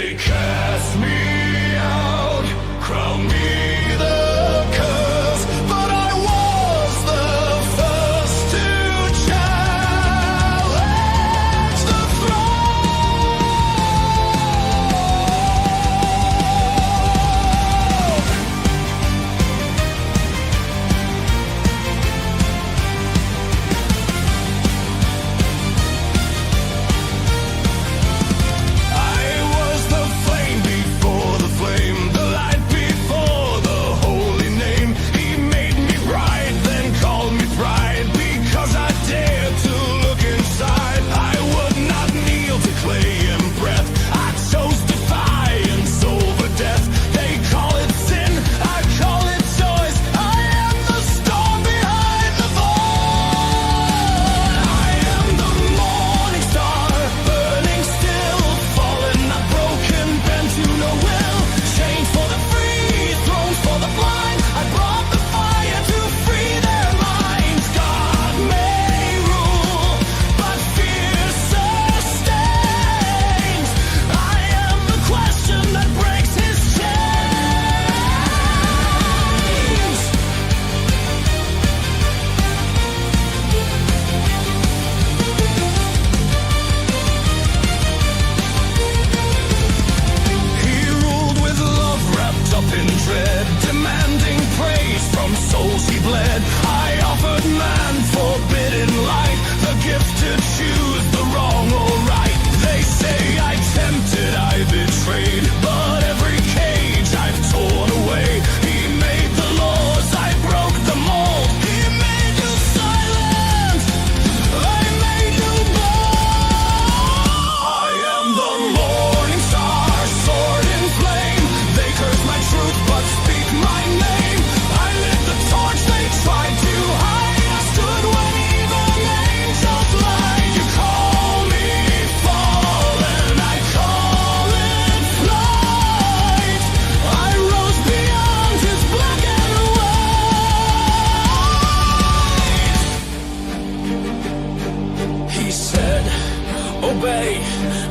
They cast me out, crown me the curse, but I was the first to challenge the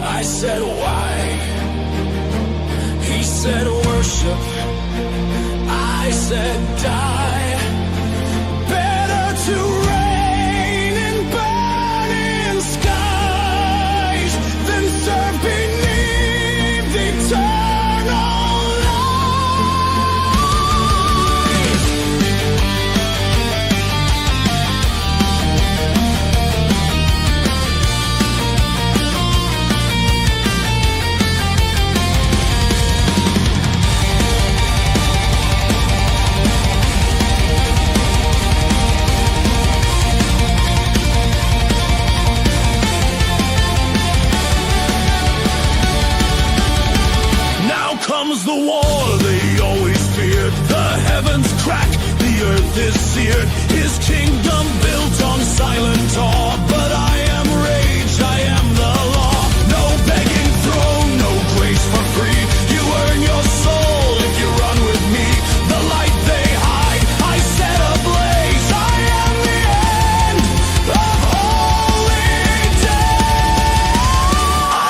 I said why? He said worship. I said die. Better to reign in burning skies than serve beneath eternal light. Comes the war they always feared. The heavens crack, the earth is seared. His kingdom built on silent awe. But I am rage, I am the law. No begging throne, no grace for free. You earn your soul if you run with me. The light they hide, I set ablaze. I am the end of holy day.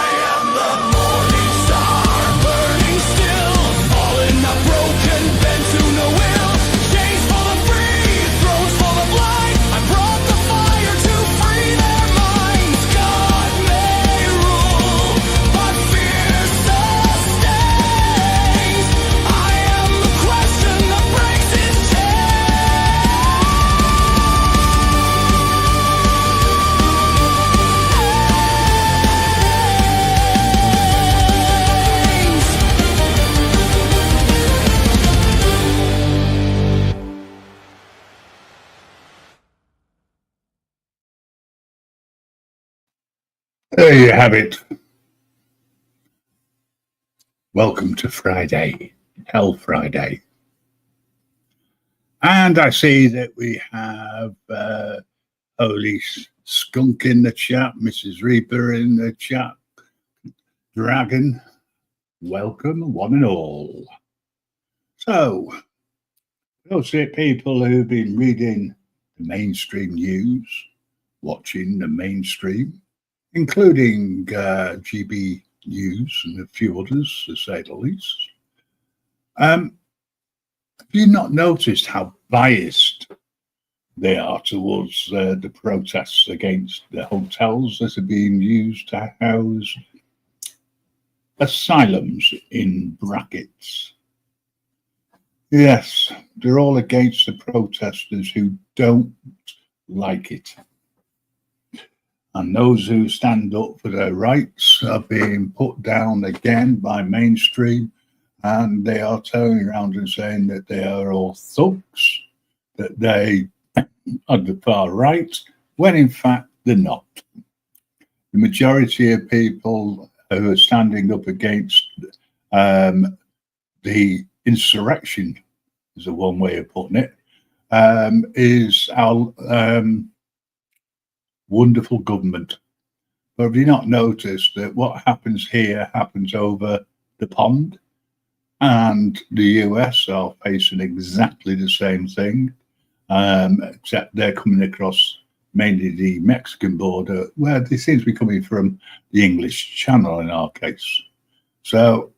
I am the morning star, burning still, fallen, not broken, bent to no will. Chains for the free, thrones for the blind. I brought the fire to free their minds. God may rule, but fear sustains. I am the question that breaks its There you have it. Welcome to Friday, Hell Friday. And I see that we have Holy Skunk in the chat, Mrs. Reaper in the chat, Dragon. Welcome, one and all. So, those people who've been reading the mainstream news, watching the mainstream, including GB News and a few others, to say the least. Have you not noticed how biased they are towards the protests against the hotels that are being used to house asylums, in brackets? Yes, they're all against the protesters who don't like it. And those who stand up for their rights are being put down again by mainstream, and they are turning around and saying that they are all thugs, that they are the far right, when in fact they're not. The majority of people who are standing up against the insurrection, is a one way of putting it, is our wonderful government. But have you not noticed that what happens here happens over the pond? And the US are facing exactly the same thing, except they're coming across mainly the Mexican border, where they seem to be coming from the English Channel in our case. So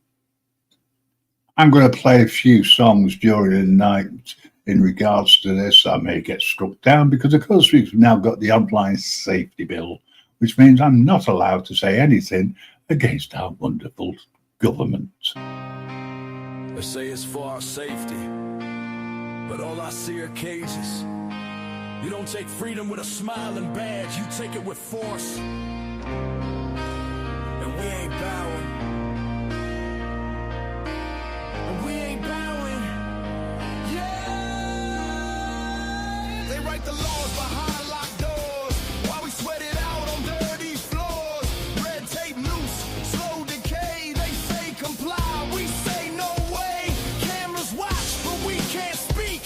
I'm going to play a few songs during the night in regards to this. I may get struck down because, of course, we've now got the online safety bill, which means I'm not allowed to say anything against our wonderful government. They say it's for our safety, but all I see are cages. You don't take freedom with a smiling badge, you take it with force. And we ain't bowing. And we ain't bowing. Yeah! They write the laws behind locked doors while we sweat it out on dirty floors. Red tape loose, slow decay. They say comply, we say no way. Cameras watch, but we can't speak.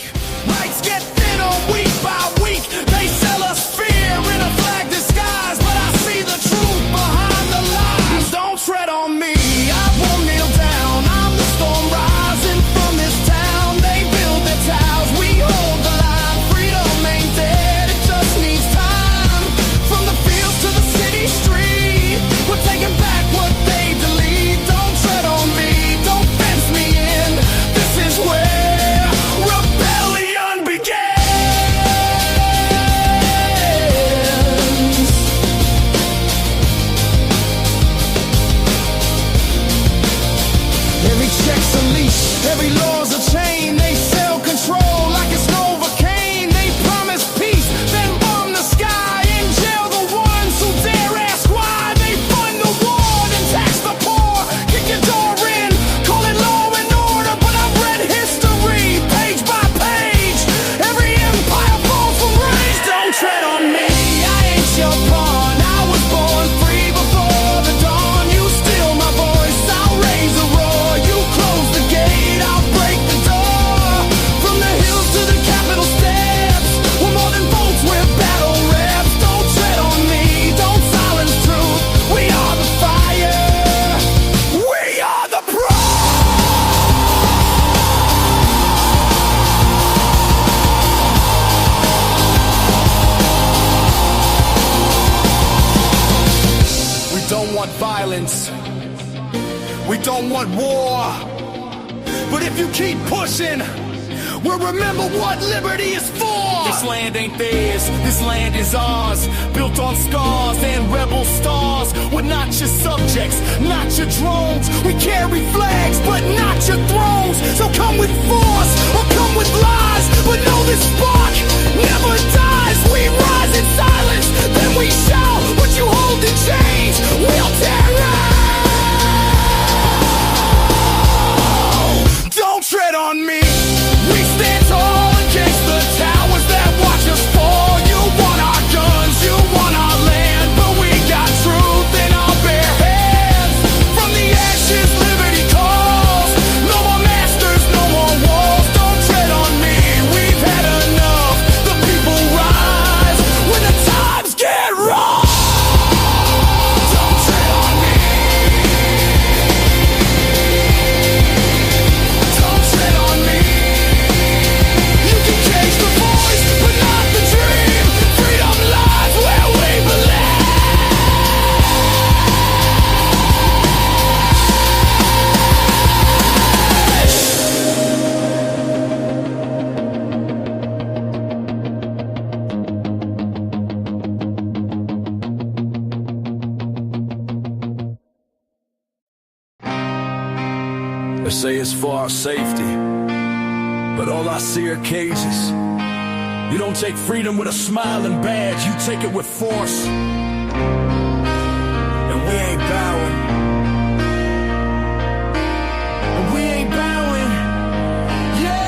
Rights get thinner week by week. They sell us fear in a flag disguise, but I see the truth behind the lies. Don't tread on me, I won't kneel down. I'm the storm rising from this town. They build their towers, we hold the line. Freedom ain't dead, it just needs time. From the fields to the city street, we're taking back what they delete. Don't tread on me, don't fence me in. This is where rebellion begins. Every check's a leash, every law's a chain. They sell control like it's Novocaine. They promise peace, then bomb the sky and jail the ones who dare ask why. They fund the war and tax the poor, kick your door in, call it law and order. But I've read history, page by page. Every empire falls from rage. Don't tread on me, I ain't your pawn. I was born free before the dawn. You steal my voice, I'll raise a roar. You close the gate, I'll break the door. From the hills to the Capitol steps, we're more than votes, we're battle reps. Don't tread on me, don't silence truth. We are the fire, we are the We don't want violence, we don't want war. But if you keep pushing, we'll remember what liberty is for. This land ain't theirs, this land is ours. Built on scars and rebel stars. We're not your subjects, not your drones. We carry flags, but not your thrones. So come with force, or come with lies. But know this spark never dies. We rise in silence, then we shout. What you hold in chains, we'll tear out. Don't tread on me. We stand tall against the towers that watch us fall. You want our guns, you want our land, but we got truth in our bare hands. From the ashes, liberty calls. No more masters, no more walls. Don't tread on me, we've had enough. The people rise when the tide They say it's for our safety, but all I see are cages. You don't take freedom with a smiling badge, you take it with force. And we ain't bowing. And we ain't bowing. Yeah!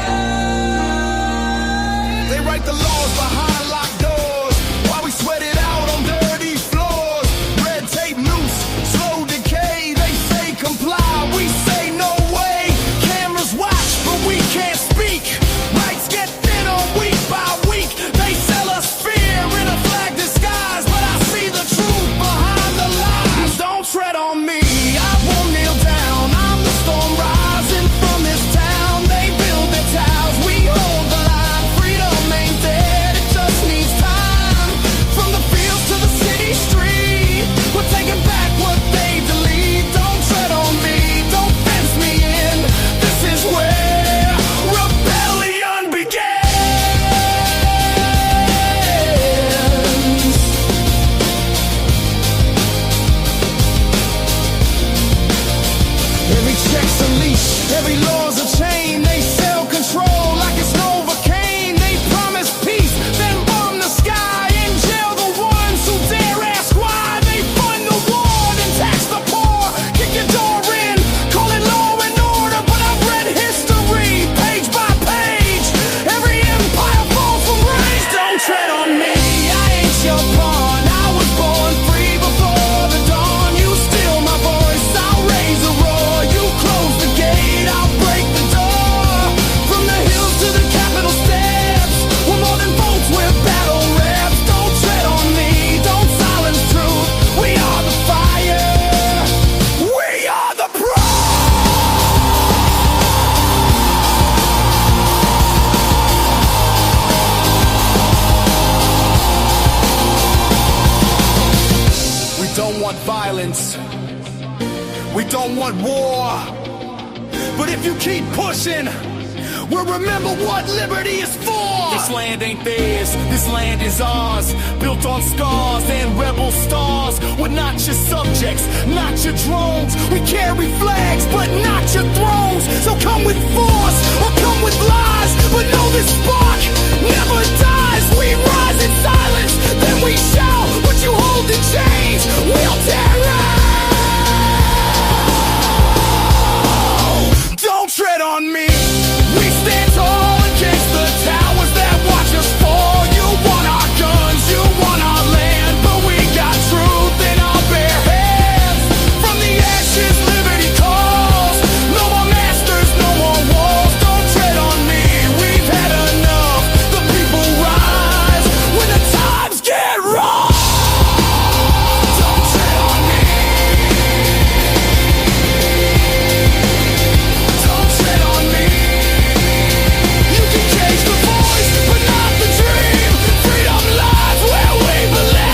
They write the laws behind locked doors while we sweat it out on dirty floors. Red tape loose, slow decay. They say comply, we say no way. Cameras watch, but we can't speak. Lights get thinner week by week. They sell us fear in a flag disguise, but I see the truth behind the lies. Don't tread on me, I won't kneel down. I'm the storm rising from this town. They build their towers, we hold the line. Freedom ain't dead, it just needs time. From the fields to the city street, we're taking back what they delete. Don't tread on me, don't fence me in. This is where rebellion begins. Every check's a leash, every law's a chain. They sell control like it's Novocaine. They promise peace, then bomb the sky and jail the ones who dare ask why. They fund the war, then tax the poor. Kick your door in, call it law and order, but I've read history page by page. Every empire falls from grace. Don't tread on me, I ain't your pawn. I was born free before the dawn. You steal my voice, I'll raise a roar. You close the gate, I'll break the door. From the hills to the Capitol steps, we're more than votes, we're battle reps. Don't tread on me, don't silence truth. We are the fire, we are the We don't want violence, we don't want war. But if you keep pushing, we'll remember what liberty is for. This land ain't theirs, this land is ours. Built on scars and rebel stars. We're not your subjects, not your drones. We carry flags, but not your thrones. So come with force, or come with lies. But know this spark never dies. We rise in silence, then we shout. What you hold in chains, we'll tear out. Don't tread on me. We stand tall against the towers that watch us fall. You want our guns, you want our land, but we got truth in our bare hands. From the ashes, liberty calls. No more masters, no more walls. Don't tread on me, we've had enough. The people rise when the times get rough. Don't tread on me. Don't tread on me. You can cage the voice, but not the dream. Freedom lies where we belong.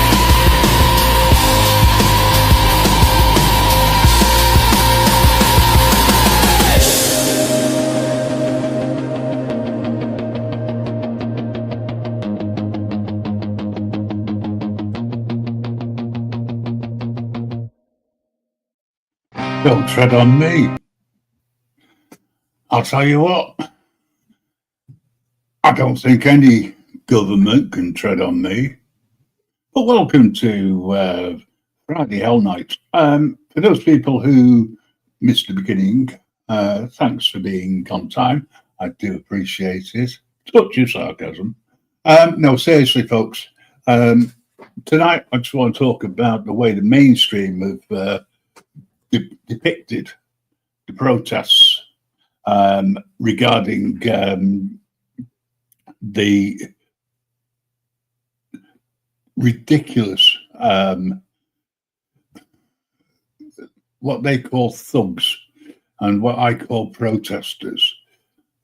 Don't tread on me. I'll tell you what, I don't think any government can tread on me. But welcome to Friday Hell Night. For those people who missed the beginning, thanks for being on time. I do appreciate it. Touch of sarcasm. No, seriously, folks. Tonight, I just want to talk about the way the mainstream have depicted the protests regarding the ridiculous, what they call thugs and what I call protesters.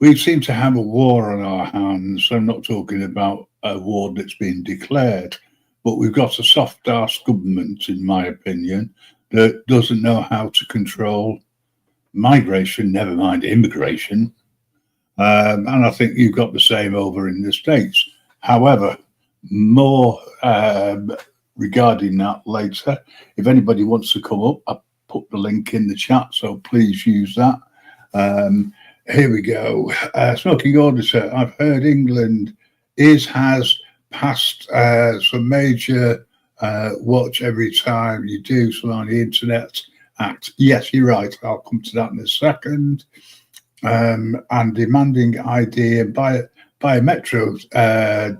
We seem to have a war on our hands. I'm not talking about a war that's been declared, but we've got a soft-ass government, in my opinion, that doesn't know how to control migration, never mind immigration. And I think you've got the same over in the States. However, more regarding that later. If anybody wants to come up, I'll put the link in the chat, so please use that. Here we go. Smoking auditor. I've heard England has passed some major watch every time you do something on the Internet Act. Yes, you're right. I'll come to that in a second. And demanding ID and biometric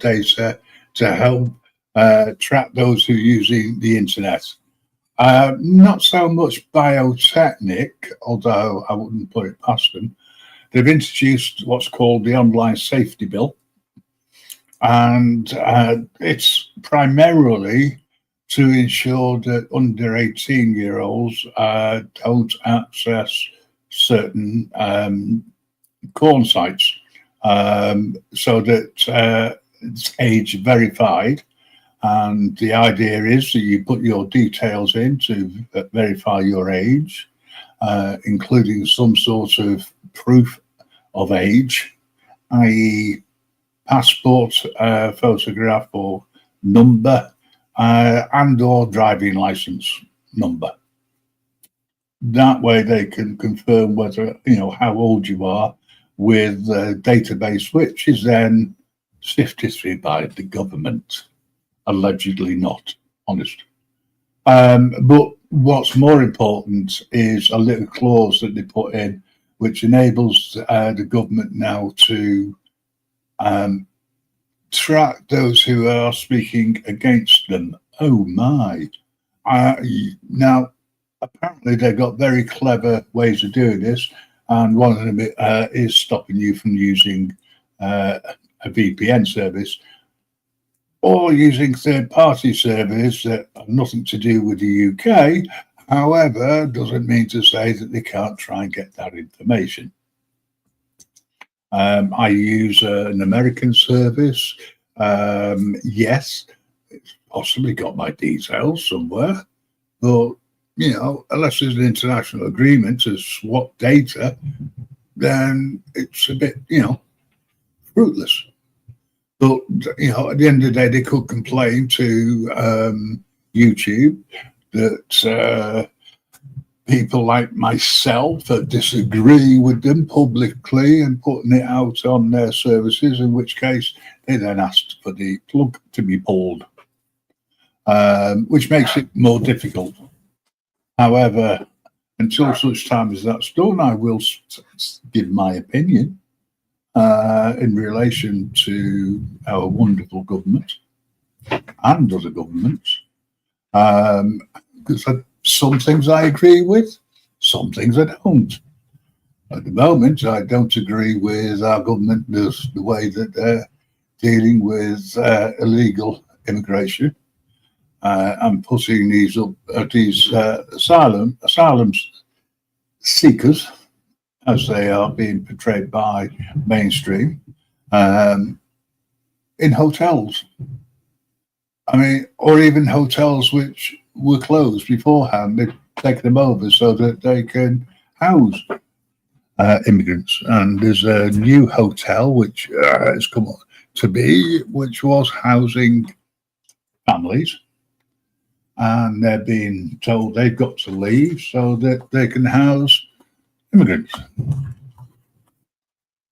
data to help track those who are using the internet. Not so much biotechnic, although I wouldn't put it past them. They've introduced what's called the Online Safety Bill, and it's primarily to ensure that under 18-year-olds don't access certain porn sites, so that it's age verified. And the idea is that you put your details in to verify your age, including some sort of proof of age, i.e. passport, photograph or number, and or driving license number. That way they can confirm whether, how old you are with a database, which is then sifted through by the government. Allegedly not, honest. But what's more important is a little clause that they put in, which enables the government now to track those who are speaking against them. Oh my. Now, apparently they've got very clever ways of doing this, and one of them is stopping you from using a VPN service or using third-party services that have nothing to do with the UK. However, doesn't mean to say that they can't try and get that information. I use an American service. Yes, it's possibly got my details somewhere, but unless there's an international agreement to swap data, then it's a bit, fruitless. But, at the end of the day, they could complain to YouTube that people like myself disagree with them publicly and putting it out on their services, in which case they then asked for the plug to be pulled, which makes it more difficult. However, until such time as that's done, I will give my opinion in relation to our wonderful government and other governments, because some things I agree with, some things I don't. At the moment, I don't agree with our government, the way that they're dealing with illegal immigration and putting these asylum seekers, as they are being portrayed by mainstream, in hotels. I mean, or even hotels which were closed beforehand. They've taken them over so that they can house immigrants. And there's a new hotel which has come to be, which was housing families. And they're being told they've got to leave so that they can house immigrants,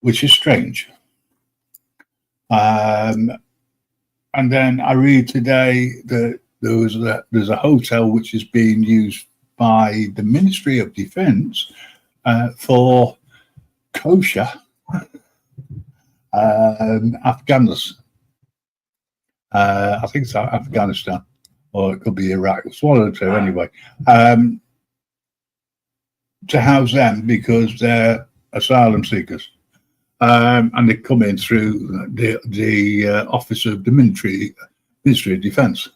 which is strange. And then I read today that there's a hotel which is being used by the Ministry of Defence for kosher Afghanistan. I think it's Afghanistan, or it could be Iraq. It's one of the two anyway. To house them because they're asylum seekers, and they come in through the Office of the Ministry of Defence.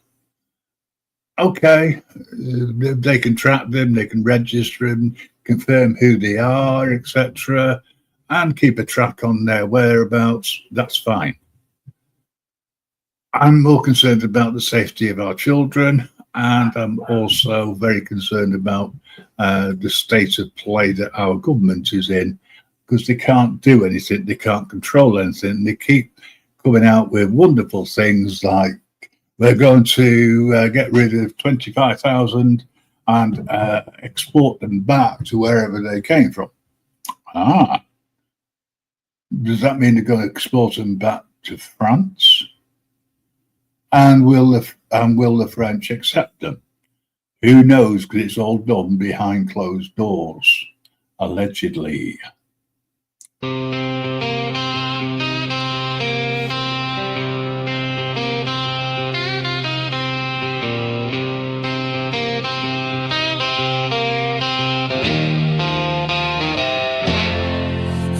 Okay, they can track them, they can register them, confirm who they are, etc., and keep a track on their whereabouts. That's fine. I'm more concerned about the safety of our children, and I'm also very concerned about the state of play that our government is in, because they can't do anything, they can't control anything. They keep coming out with wonderful things like, we're going to get rid of 25,000 and export them back to wherever they came from. Ah, does that mean they're going to export them back to France? And will the French accept them? Who knows? Because it's all done behind closed doors, allegedly.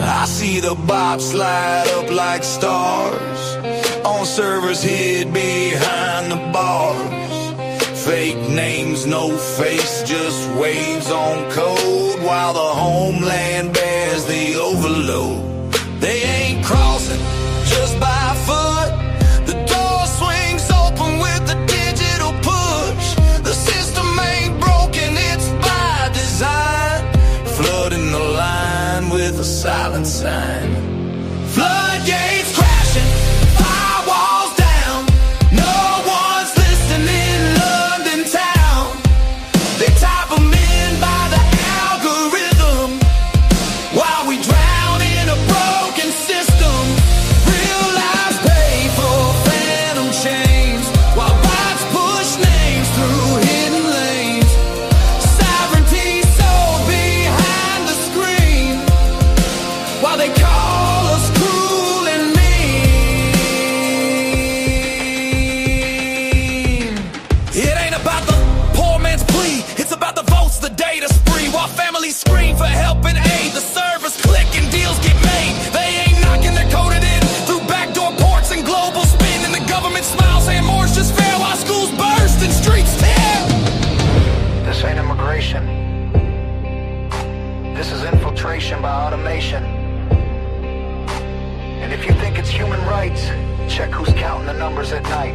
I see the bobslide up like stars on servers hid behind the bars. Fake names, no face, just waves on code while the homeland bears the overload. They ain't crossing just by foot. The door swings open with the digital push. The system ain't broken, it's by design. Flooding the line with a silent sign. Floodgates crashing, firewalls down. No one's listening, London town. They type 'em in by the algorithm while we drown in a broken system. Real lives pay for phantom chains while bots push names through hidden lanes. Sovereignty sold behind the screen while they call us cruel and mean. It ain't about the poor man's plea, it's about the votes, the data spree. While families scream for help and aid, the servers click and deals get made. They ain't knocking, they're coded in through backdoor ports and global spin. And the government smiles saying more's just fair while schools burst and streets tear. This ain't immigration. This is infiltration by automation. And if you think it's human rights, check who's counting the numbers at night.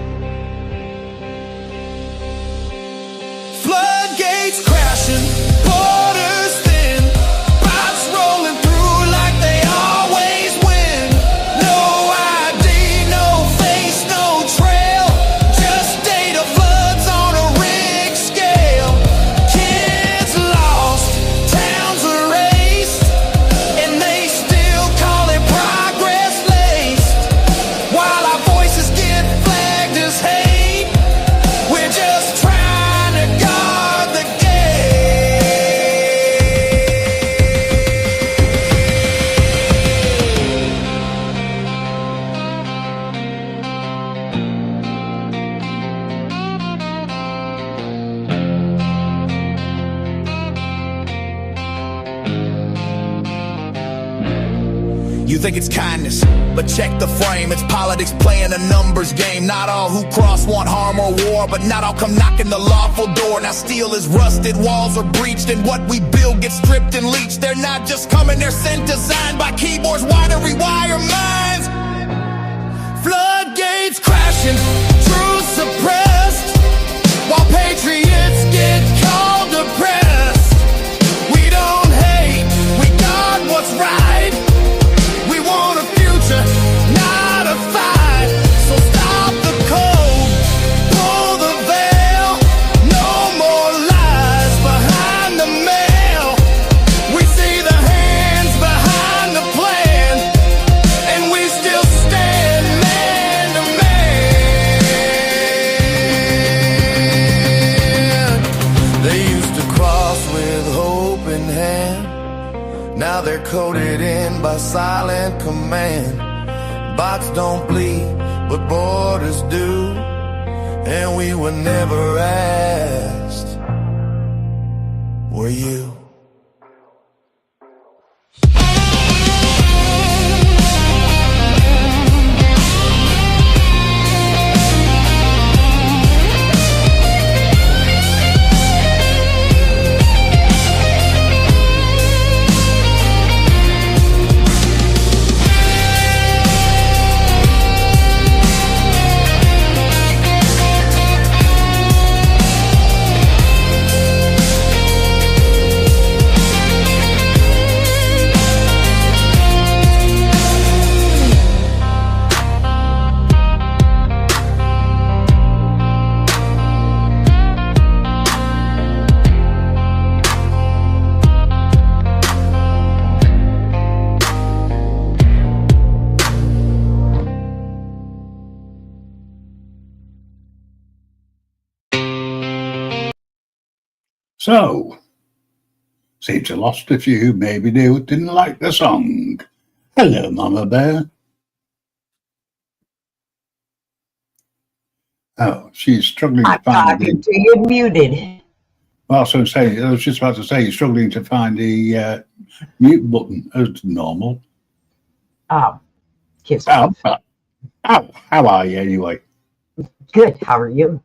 Floodgates crashing, borders thin, bots rolling through like they always win. No ID, no face, no trail, just data floods on a rigged scale. Kids lost, towns erased, and they still call it progress laced. While our voices get flagged as hate, we're just trying to guard the You think it's kindness, but check the frame. It's politics playing a numbers game. Not all who cross want harm or war, but not all come knocking the lawful door. Now steel is rusted, walls are breached, and what we build gets stripped and leached. They're not just coming, they're sent designed by keyboards wired to rewire minds. Floodgates crashing, truth suppressed, while patriots get called oppressed. We don't hate, we guard what's right. We want a future, not a fight. So stop the code, pull the veil. No more lies behind the mail. We see the hands behind the plan, and we still stand man to man. They used to cross with hope in hand. Now they're coded in by silent command. Bots don't bleed, but borders do. And we were never asked, were you? So, seems I lost a few. Maybe they didn't like the song. Hello, Mama Bear. Oh, she's struggling I'm to find talking the. to you muted. Well, so I'm saying, I was just about to say, you're struggling to find the mute button as normal. Oh, kiss Oh, off. how are you anyway? Good. How are you?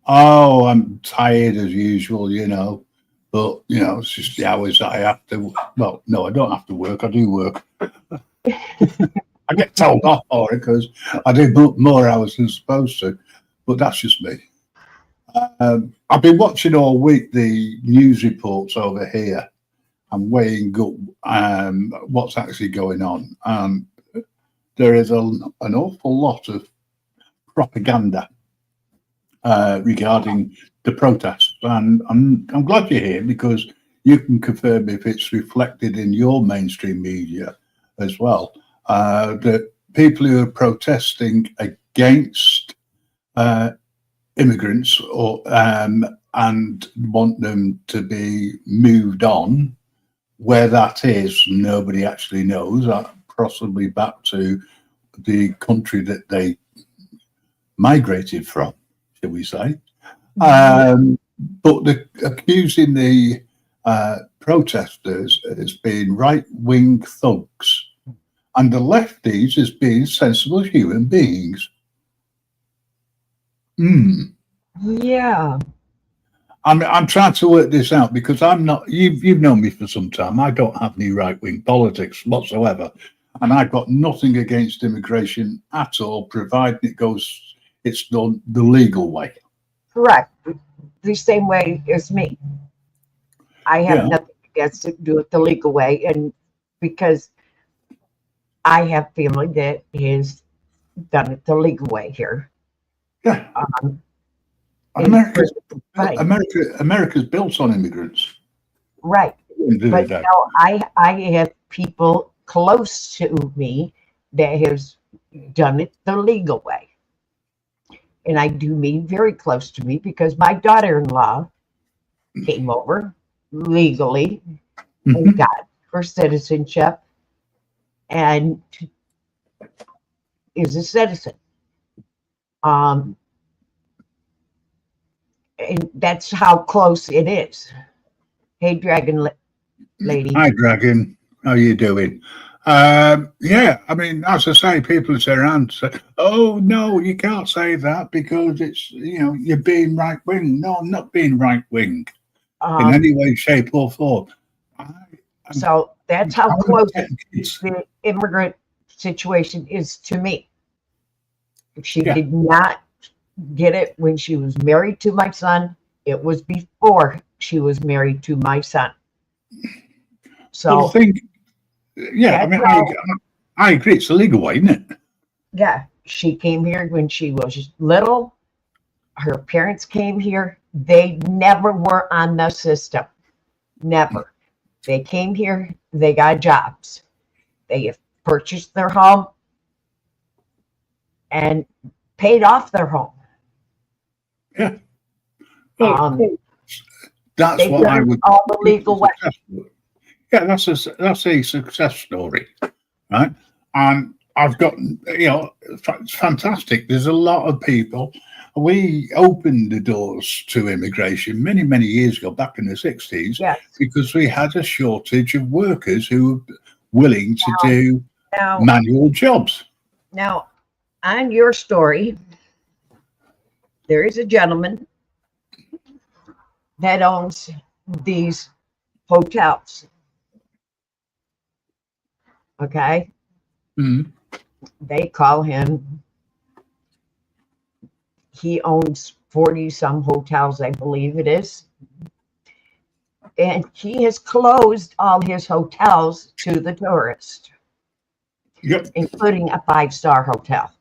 Oh, I'm tired as usual, you know. But, you know, it's just the hours that I have to. Well, no, I don't have to work. I do work. I get told off for it because I do more hours than supposed to. But that's just me. I've been watching all week the news reports over here. I'm weighing up what's actually going on. There is an awful lot of propaganda regarding the protests, and I'm glad you're here because you can confirm if it's reflected in your mainstream media as well. That people who are protesting against immigrants or and want them to be moved on, where that is, nobody actually knows. Possibly back to the country that they migrated from, shall we say. But accusing the protesters as being right-wing thugs and the lefties as being sensible human beings. Yeah. I'm trying to work this out because I'm not. You've known me for some time. I don't have any right-wing politics whatsoever, and I've got nothing against immigration at all, provided it's done the legal way. Correct. The same way as me. I have nothing against it. Do it the legal way, and because I have family that has done it the legal way here. Yeah. America's built on immigrants. Right. But now I have people close to me that has done it the legal way. And I do mean very close to me because my daughter-in-law came over legally and got her citizenship and is a citizen. And that's how close it is. Hey, Dragon Lady. Hi, Dragon. How you doing? Yeah, I mean, as I say, people say around say, "Oh no, you can't say that because it's you're being right wing." No, I'm not being right wing in any way, shape, or form. So that's how close the immigrant situation is to me. She did not get it when she was married to my son. It was before she was married to my son. So I think, I mean, I agree. It's a legal way, isn't it? Yeah, she came here when she was little. Her parents came here. They never were on the system. Never. They came here. They got jobs. They have purchased their home and paid off their home. Yeah. Well, that's what I would. All the legal way. Yeah, that's a success story, right? And I've got, it's fantastic. There's a lot of people. We opened the doors to immigration many, many years ago, back in the 60s, because we had a shortage of workers who were willing to do manual jobs. Now, on your story, there is a gentleman that owns these hotels. Okay. They call him, he owns 40 some hotels, I believe it is. And he has closed all his hotels to the tourist. Yep. Including a 5-star hotel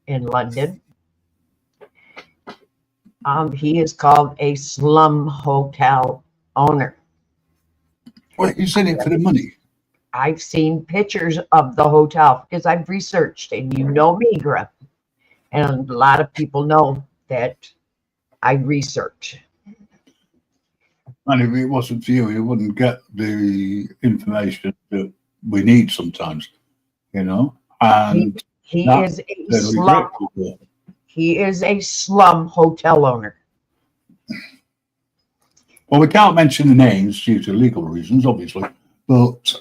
in London. He is called a slum hotel owner. Well, he's in it for the money. I've seen pictures of the hotel because I've researched, and you know me, Griff. And a lot of people know that I research. And if it wasn't for you, you wouldn't get the information that we need sometimes, you know. And He that is a we're slum. grateful for. He is a slum hotel owner. Well, we can't mention the names due to legal reasons, obviously, but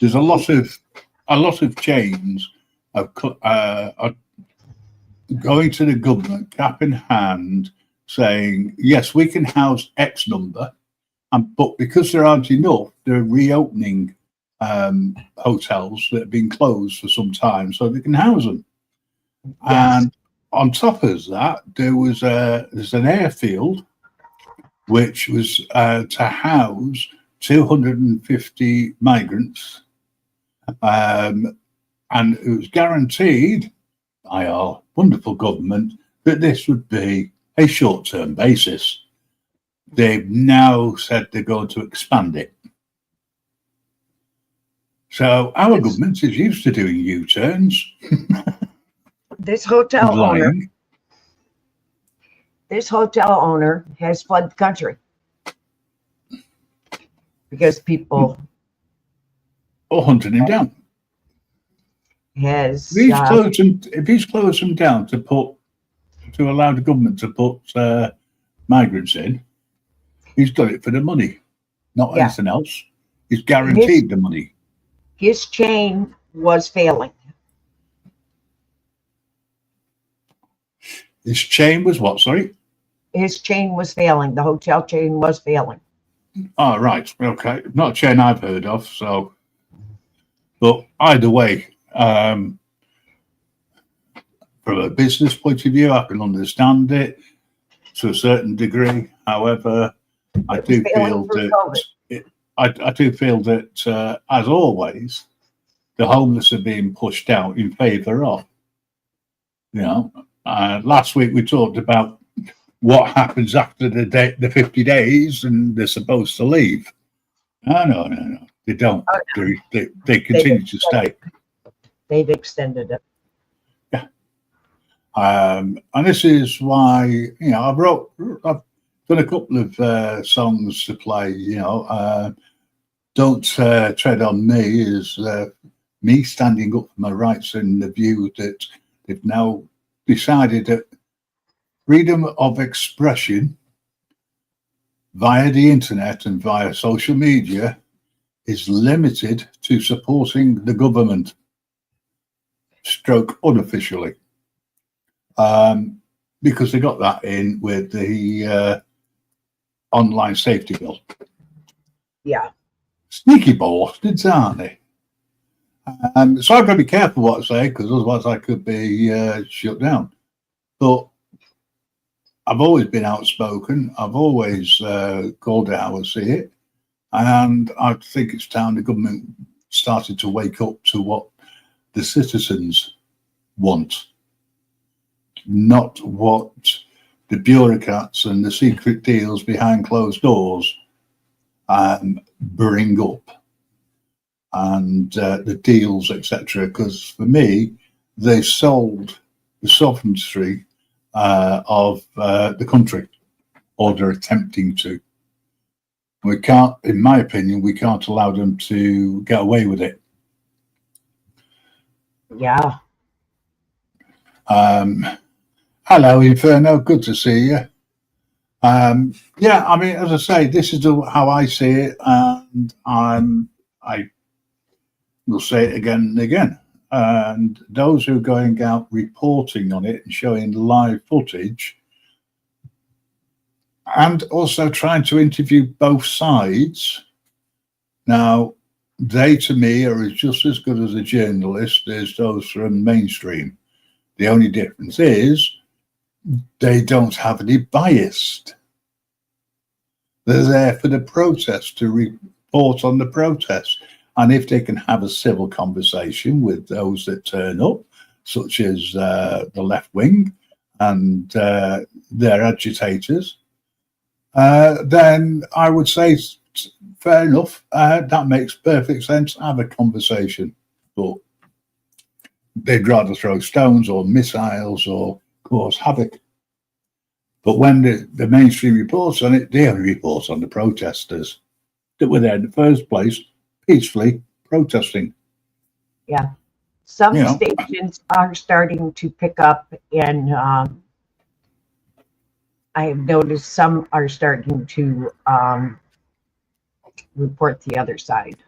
there's a lot of chains are going to the government, cap in hand, saying yes, we can house X number, but because there aren't enough, they're reopening hotels that have been closed for some time so they can house them. Yes. And on top of that, there's an airfield which was to house 250 migrants, and it was guaranteed by our wonderful government that this would be a short-term basis. They've now said they're going to expand it. So our government is used to doing U-turns. This hotel owner has fled the country because people hunted him down. Has If he's closed them down to allow the government to put migrants in, he's done it for the money, not anything else. He's guaranteed the money. His chain was failing. His chain was what? Sorry. His chain was failing. The hotel chain was failing. Oh, right. Okay. Not a chain I've heard of. So, but either way, from a business point of view, I can understand it to a certain degree. However, I do feel that, as always, the homeless are being pushed out in favour of. You know, last week we talked about what happens after the 50 days, and they're supposed to leave. No, they don't. They continue to stay. They've extended it. Yeah. And this is why, you know, I've done a couple of songs to play. You know, Don't Tread on Me is me standing up for my rights, and the view that they've now decided that freedom of expression via the internet and via social media is limited to supporting the government, stroke unofficially, because they got that in with the online safety bill. Yeah. Sneaky bastards, aren't they? So I've got to be careful what I say, because otherwise I could be shut down. But I've always been outspoken. I've always called it how I see it. And I think it's time the government started to wake up to what the citizens want, not what the bureaucrats and the secret deals behind closed doors bring up, and the deals, etc. Because for me, they sold the sovereignty of the country, or they're attempting to. We can't, in my opinion, we can't allow them to get away with it. Yeah. Hello, Inferno. Good to see you. Yeah, I mean, as I say, this is how I see it, and I will say it again and again. And those who are going out reporting on it and showing live footage, and also trying to interview both sides. Now, they to me are just as good as a journalist as those from mainstream. The only difference is they don't have any bias. They're there for the protest, to report on the protest. And if they can have a civil conversation with those that turn up, such as the left wing and their agitators, then I would say, fair enough, that makes perfect sense. Have a conversation. But they'd rather throw stones or missiles or cause havoc. But when the mainstream reports on it, they only report on the protesters that were there in the first place, peacefully protesting. Yeah. Some You know. stations are starting to pick up, and I have noticed some are starting to report the other side.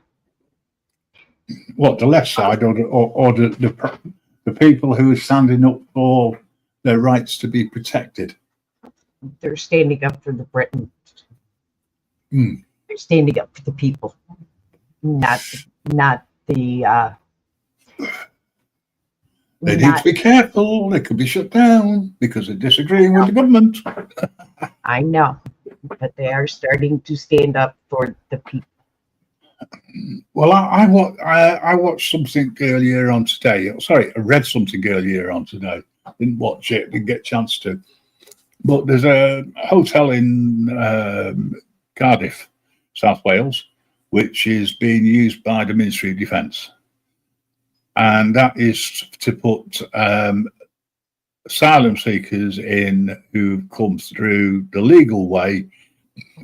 What, the left side or the people who are standing up for their rights to be protected? They're standing up for the Britons. Mm. They're standing up for the people, not the. They need to be careful. They could be shut down because they're disagreeing with the government. I know, but they are starting to stand up for the people. Well, I watched something earlier on today. Sorry, I read something earlier on today. Didn't watch it, didn't get a chance to. But there's a hotel in Cardiff, South Wales, which is being used by the Ministry of Defence. And that is to put asylum seekers in who've come through the legal way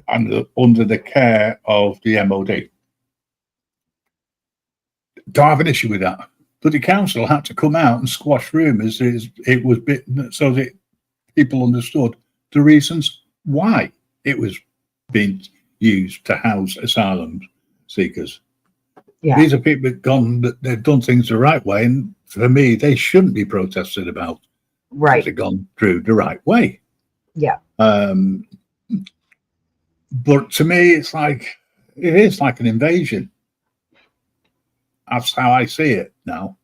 and under the care of the MOD. Don't have an issue with that. But the council had to come out and squash rumours it was so that people understood the reasons why it was being used to house asylum seekers. Yeah. These are people they've done things the right way, and for me, they shouldn't be protested about. Right. They've gone through the right way. Yeah. But to me, it is like an invasion. That's how I see it now.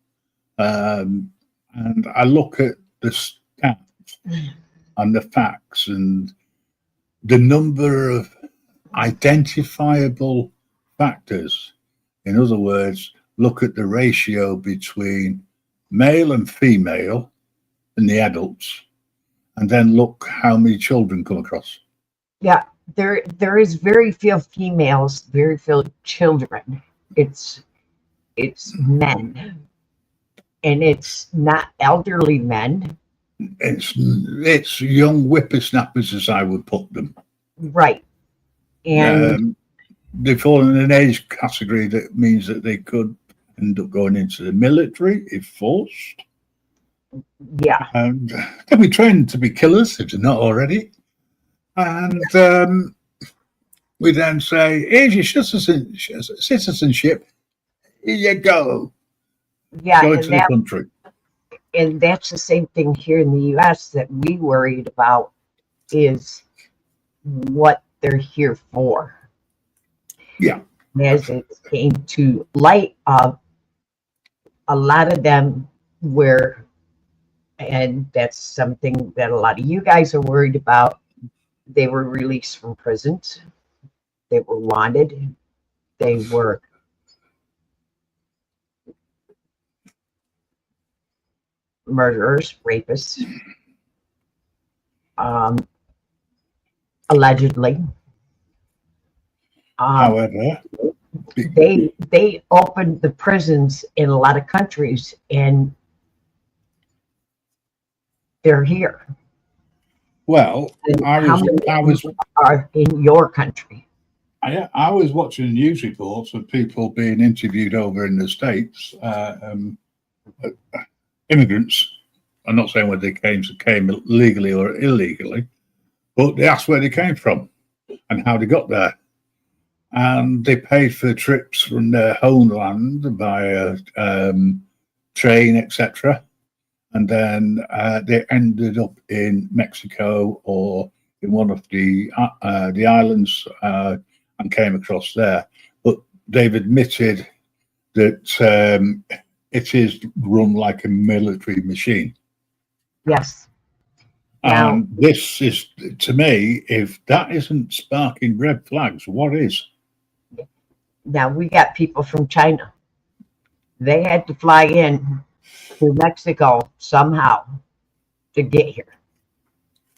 And I look at the stats and the facts and the number of identifiable factors. In other words, look at the ratio between male and female in the adults, and then look how many children come across. Yeah, there is very few females, very few children. It's men, and it's not elderly men. It's young whippersnappers, as I would put them. Right, and they fall in an age category that means that they could end up going into the military if forced. Yeah, And they'll be trained to be killers if they're not already. And we then say, here's your citizenship. Here you go. yeah, Go into the country. And that's the same thing here in the U.S. that we worried about, is what they're here for. Yeah. As it came to light, a lot of them were, and that's something that a lot of you guys are worried about, they were released from prisons. They were wanted. They were murderers, rapists, allegedly. However, they opened the prisons in a lot of countries, and they're here. well, I was Are in your country. I was watching news reports of people being interviewed over in the States, immigrants. I'm not saying whether they came legally or illegally, but they asked where they came from and how they got there. And they paid for trips from their homeland via train, etc. And then they ended up in Mexico or in one of the islands and came across there. But they've admitted that it is run like a military machine. Yes. And this is, to me, if that isn't sparking red flags, what is? Now we got people from China. They had to fly in to Mexico somehow to get here.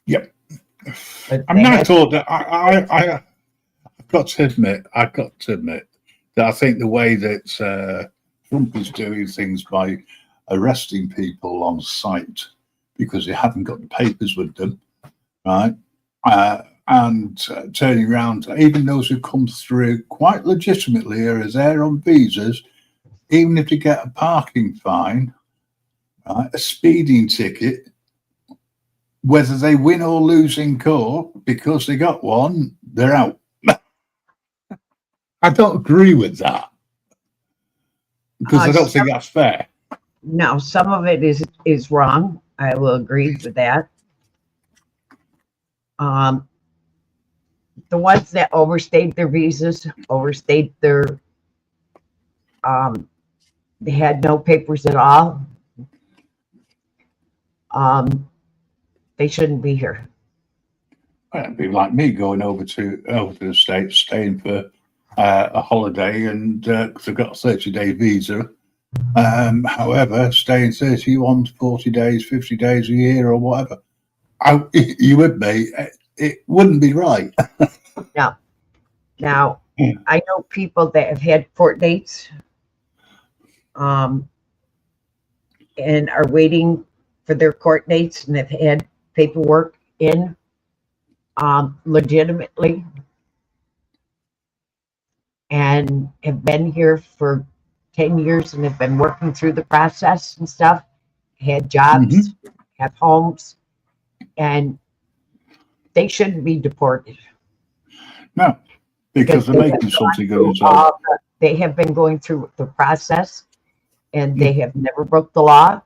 Yep. But I mean, I thought that I've got to admit that I think the way that Trump is doing things by arresting people on sight because they haven't got the papers with them, right? And turning around, even those who come through quite legitimately here as they're on visas, even if they get a parking fine, right, a speeding ticket, whether they win or lose in court because they got one, they're out. I don't agree with that because I don't think that's fair. No, some of it is wrong. I will agree with that. The ones that overstayed their visas, overstayed their, they had no papers at all. They shouldn't be here. Well, it'd be like me going over to the States, staying for a holiday, and because I've got a 30-day visa. However, staying 31, 40 days, 50 days a year, or whatever, you with me? It wouldn't be right. No. Now, I know people that have had court dates, and are waiting for their court dates, and have had paperwork in, legitimately, and have been here for 10 years and have been working through the process and stuff, had jobs, have homes, and they shouldn't be deported. No, because they're making something good. They have been going through the process, and they have never broke the law.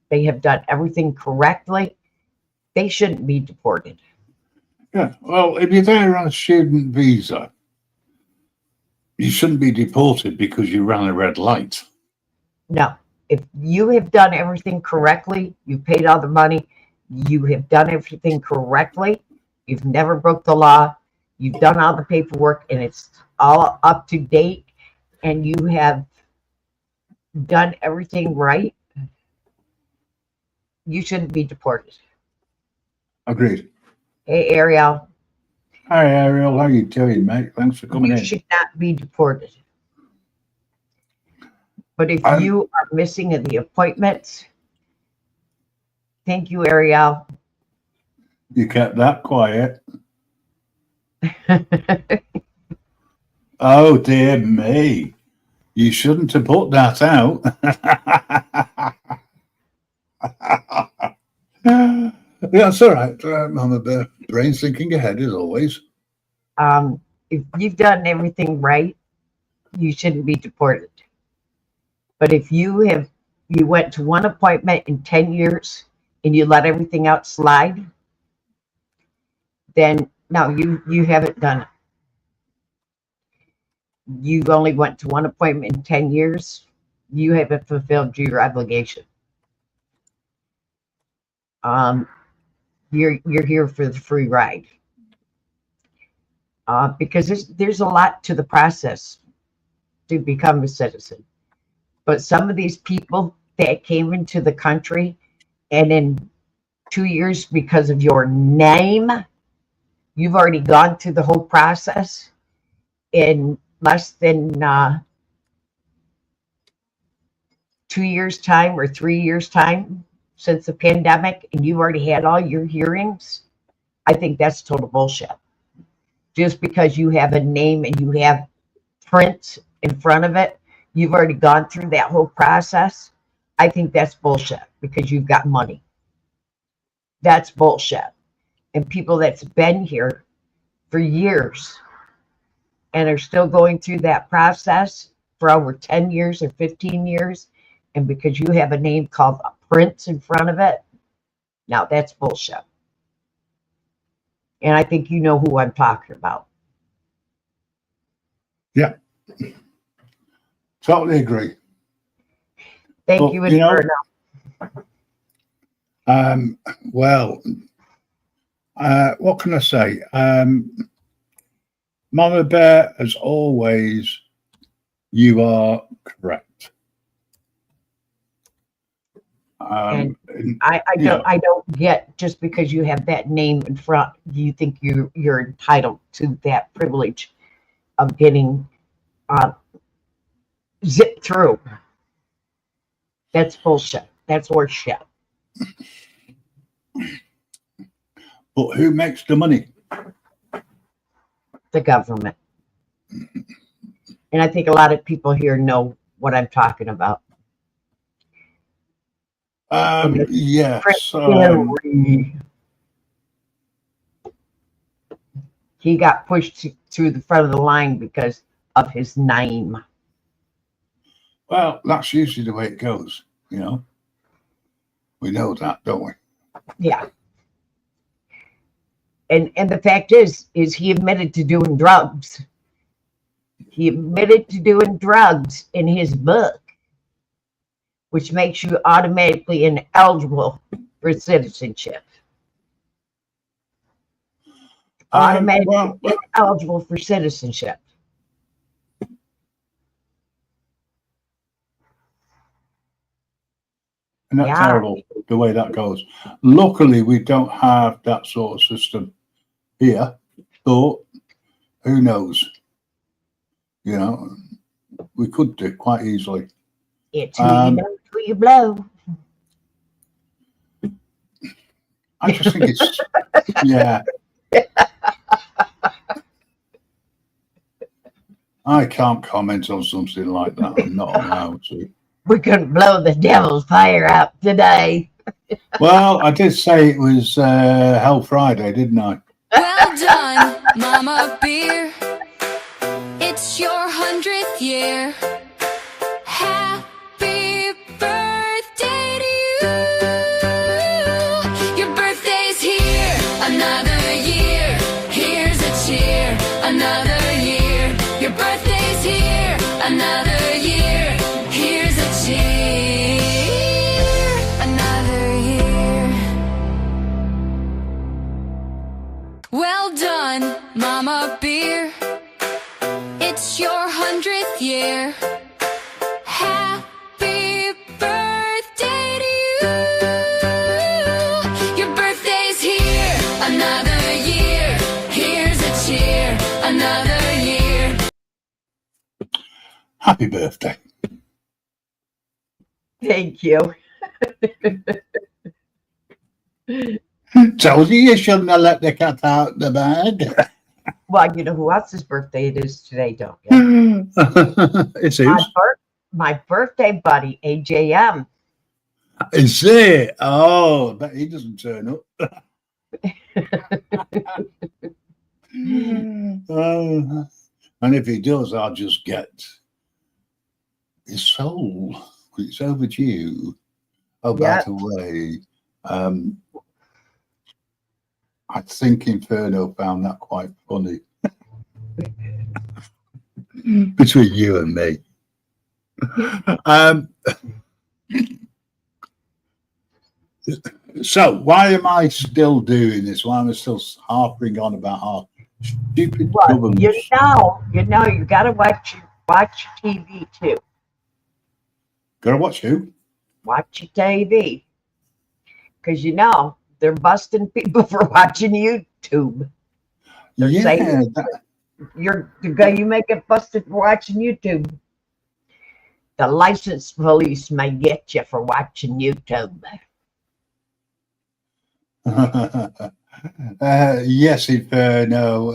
They have done everything correctly. They shouldn't be deported. Yeah, well, if you're there on a student visa, you shouldn't be deported because you ran a red light. No, if you have done everything correctly, you paid all the money, you have done everything correctly, you've never broke the law, you've done all the paperwork, and it's all up to date, and you have done everything right, you shouldn't be deported. Agreed. Hey, Ariel. Hi, Ariel. How you doing, mate? Thanks for coming in. You should not be deported. But if you are missing in the appointments, thank you, Ariel. You kept that quiet. Oh, dear me. You shouldn't have put that out. Yeah, it's all right. Mama Bear, brain's thinking ahead as always. If you've done everything right, you shouldn't be deported. But if you went to one appointment in 10 years and you let everything else slide, then no, you haven't done it. You only went to one appointment in 10 years. You haven't fulfilled your obligation. You're here for the free ride. Because there's a lot to the process to become a citizen. But some of these people that came into the country, and in 2 years, because of your name, you've already gone through the whole process in less than 2 years' time or 3 years' time since the pandemic, and you've already had all your hearings. I think that's total bullshit. Just because you have a name and you have print in front of it, you've already gone through that whole process. I think that's bullshit because you've got money. That's bullshit. And people that's been here for years and are still going through that process for over 10 years or 15 years, and because you have a name called Prince in front of it, now that's bullshit. And I think you know who I'm talking about. Yeah. Totally agree. Thank you, Inferno. Well, what can I say? Mama Bear, as always, you are correct. And I don't get, just because you have that name in front, you think you're entitled to that privilege of getting zipped through. That's bullshit. That's horse shit. But who makes the money? The government. And I think a lot of people here know what I'm talking about. Yes. He got pushed to the front of the line because of his name. Well, that's usually the way it goes, you know. We know that, don't we? Yeah. And the fact is he admitted to doing drugs. He admitted to doing drugs in his book, which makes you automatically ineligible for citizenship. Automatically ineligible for citizenship. And that's terrible, the way that goes. Luckily, we don't have that sort of system here, but who knows? You know, we could do quite easily. It's who you know, who you blow. I just think it's, yeah. I can't comment on something like that. I'm not allowed to. We couldn't blow the devil's fire out today. Well, I did say it was Hell Friday, didn't I? Well done, Mama Beer. It's your 100th year. Happy birthday to you. Your birthday's here. Another year. Here's a cheer. Another year. Your birthday's here. Another year. Here's a cheer. Another year. Well done, Mama Beer. It's your 100th year. Happy birthday to you. Your birthday's here. Another year. Here's a cheer. Another year. Happy birthday. Thank you. Told you shouldn't have let the cat out the bag. Well, you know who else's birthday it is today, don't you? It is. My birthday buddy, AJM. Is it? Oh, but he doesn't turn up. And if he does, I'll just get his soul. It's overdue. Oh, by the way, I think Inferno found that quite funny. Between you and me. So why am I still doing this? Why am I still harping on about our stupid government? You know, you gotta watch TV too. Gotta watch who? Watch your TV. Because you know, they're busting people for watching YouTube. They're saying you make it busted for watching YouTube. The licensed police may get you for watching YouTube. Yes, Inferno.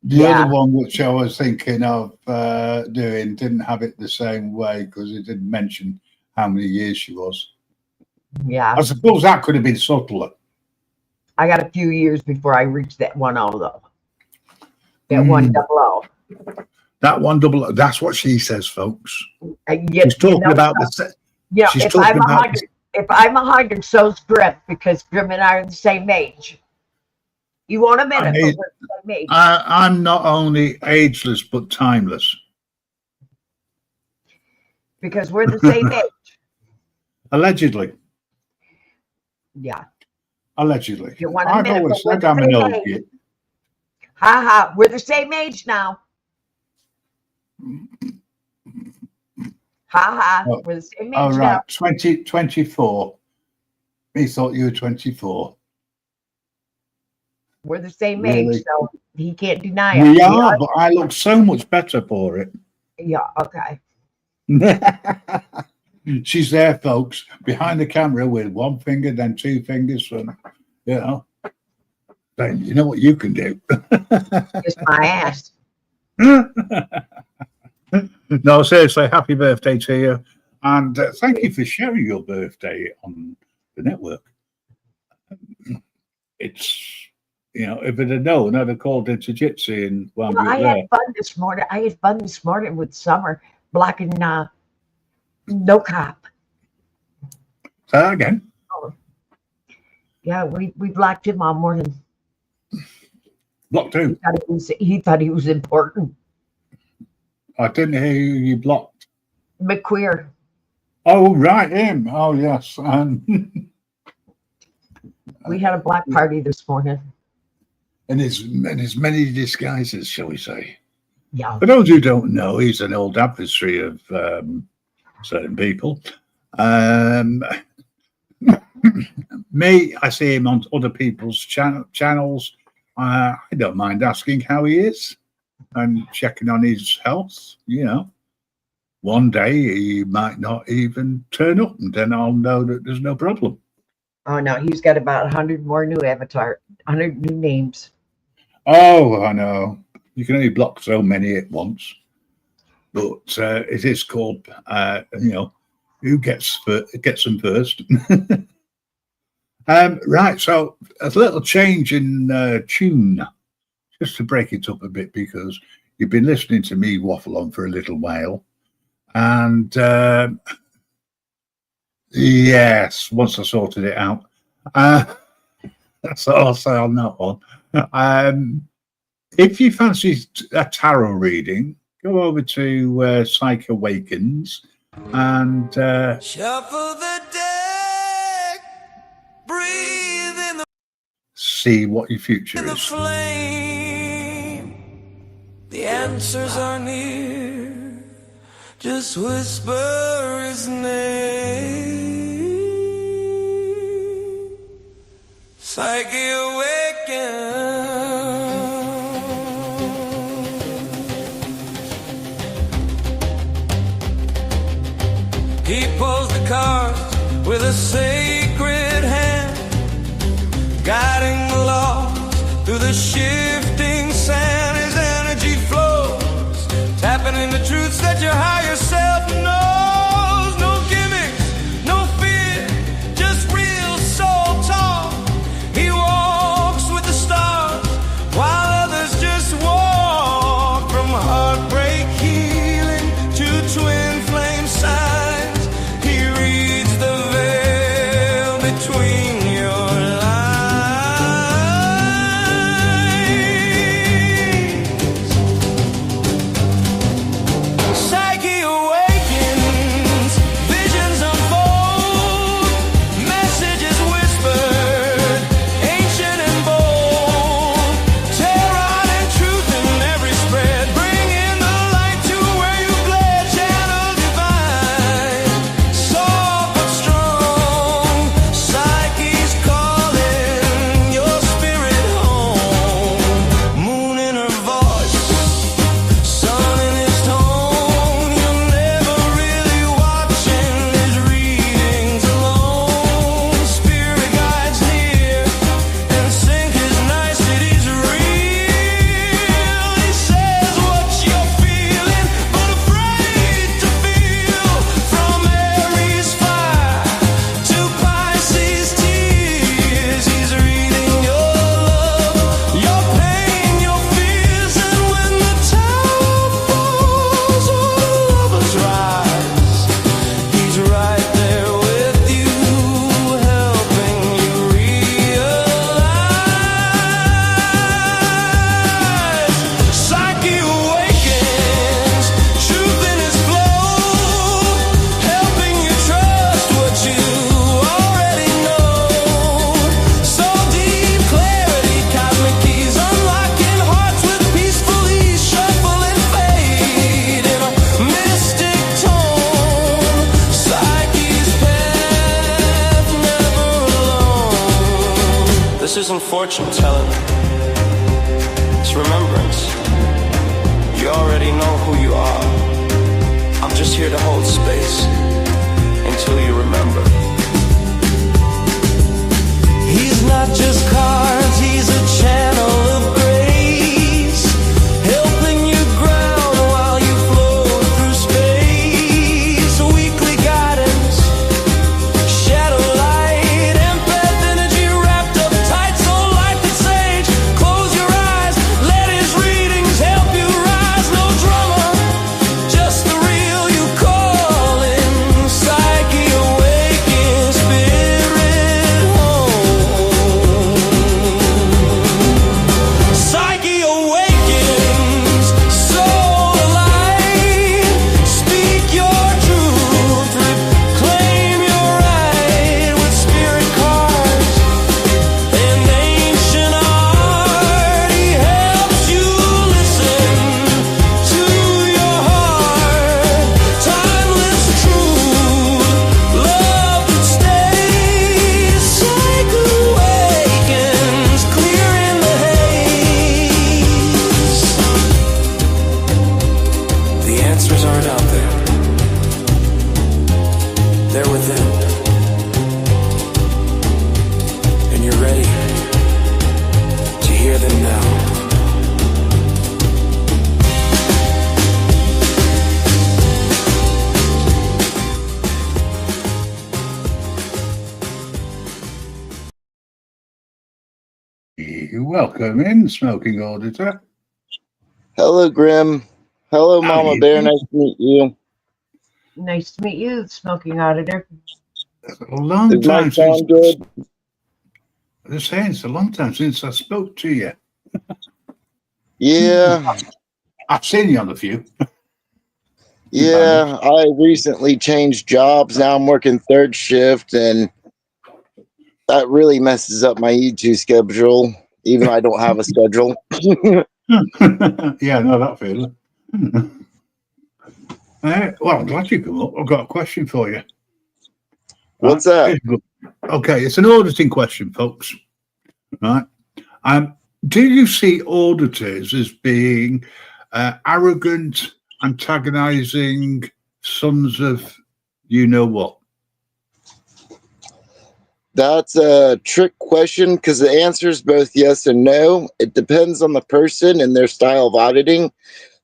The other one which I was thinking of doing didn't have it the same way because it didn't mention how many years she was. Yeah. I suppose that could have been subtler. I got a few years before I reached that 1-0 though. That 1-0. That 1-0. That's what she says, folks. She's talking about the. Yeah. If I'm 100, so's Grim, because Grim and I are the same age. You won't admit it, but we're the same age. I'm not only ageless but timeless. Because we're the same age. Allegedly. Yeah. Allegedly. You want to admit it, but we're the I'm an same old age. kid. Ha ha. We're the same age now. Ha ha. We're the same age Oh, right. now. 24. He thought you were 24. We're the same Really? age, so he can't deny it. We are, but I look so much better for it. Yeah, okay. She's there, folks, behind the camera with one finger, then two fingers from You know, then you know what you can do. Kiss my ass. No, seriously, happy birthday to you. And thank you for sharing your birthday on the network. It's, you know, if it had known, I'd have called into Jitsi and wound you up I there. had fun this morning. I had fun this morning with Summer blocking No Cop. Say that again. Oh. Yeah, we blocked him all morning. Blocked who? He thought he was important. I didn't hear you blocked. McQueer. Oh, right, him. Oh, yes. We had a black party this morning. And his many disguises, shall we say. Yeah. For those who don't know, he's an old adversary of certain people. Me, I see him on other people's channels. I don't mind asking how he is and checking on his health. You know, one day he might not even turn up, and then I'll know that there's no problem. Oh no, he's got about 100 more new 100 new names. Oh, I know. You can only block so many at once. But it is called, you know, who gets them first. Right, so a little change in tune, just to break it up a bit, because you've been listening to me waffle on for a little while. And yes, once I sorted it out. That's all I'll say on that one. If you fancy a tarot reading, go over to Psych Awakens and Shuffle the deck, breathe in see what your future the is. flame. The answers are near. Just whisper his name. Psyche awakens. He pulls the cards with a sacred hand, guiding the lost through the shifting sand. His energy flows, tapping into truths that your higher self knows. No gimmicks, no fear, just real soul talk. He walks with the stars while others just walk. From heartbreak healing to twin flame signs, he reads the veil between your lines. Psyche awakens, visions unfold, messages whispered, ancient and bold. Terror and truth in every spread, bringing the light to where you bled. Channel divine, soft but strong. Psyche's calling your spirit home. Moon in her voice, sun in his tone. You're never really watching his readings alone. Spirit guides near and sink his niceties real. He says what you're feeling, but afraid to feel. From Aries fire to Pisces tears, he's reading your love, your pain, your fears. And when the tower falls or the lovers rise, he's right there with you, helping you realize. Psyche awakens, truth in his flow, helping you trust what you already know. So deep clarity, cosmic keys, unlocking hearts with peaceful ease. Shuffle and fade in a mystic tone. Psyche's path never alone. This isn't fortune telling, it's remembrance. You already know who you are. I'm just here to hold space until you remember. He's not just cards, he's a channel of grace, helping you ground while you float through space. Weekly guidance, shadow light, empath energy wrapped up tight, so life is sage. Close your eyes, let his readings help you rise. No drama, just the real you call in. Psyche awaken, spirit home. Psyche awakens, soul alive. Speak your truth, reclaim your right with spirit cards and ancient art. He helps you listen to your heart. Timeless truth, love that stays. Psyche awakens, clearing the haze. The answers aren't out there. They're within. And you're ready to hear them now. Welcome in, Smoking Auditor. Hello, Grim. Hello, How Mama you Bear. doing? Nice to meet you. Nice to meet you, Smoking Auditor. A long Is my time since sound good? I'm saying it's a long time since I spoke to you. Yeah, I've seen you on a few. yeah. I recently changed jobs. Now I'm working third shift, and that really messes up my YouTube schedule, even though I don't have a schedule. Yeah, no, that feeling. Well, I'm glad you come up. I've got a question for you. What's Right? that? Here's a good- Okay, it's an auditing question, folks. Right? Do you see auditors as being arrogant, antagonizing sons of you know what? That's a trick question because the answer is both yes and no. It depends on the person and their style of auditing.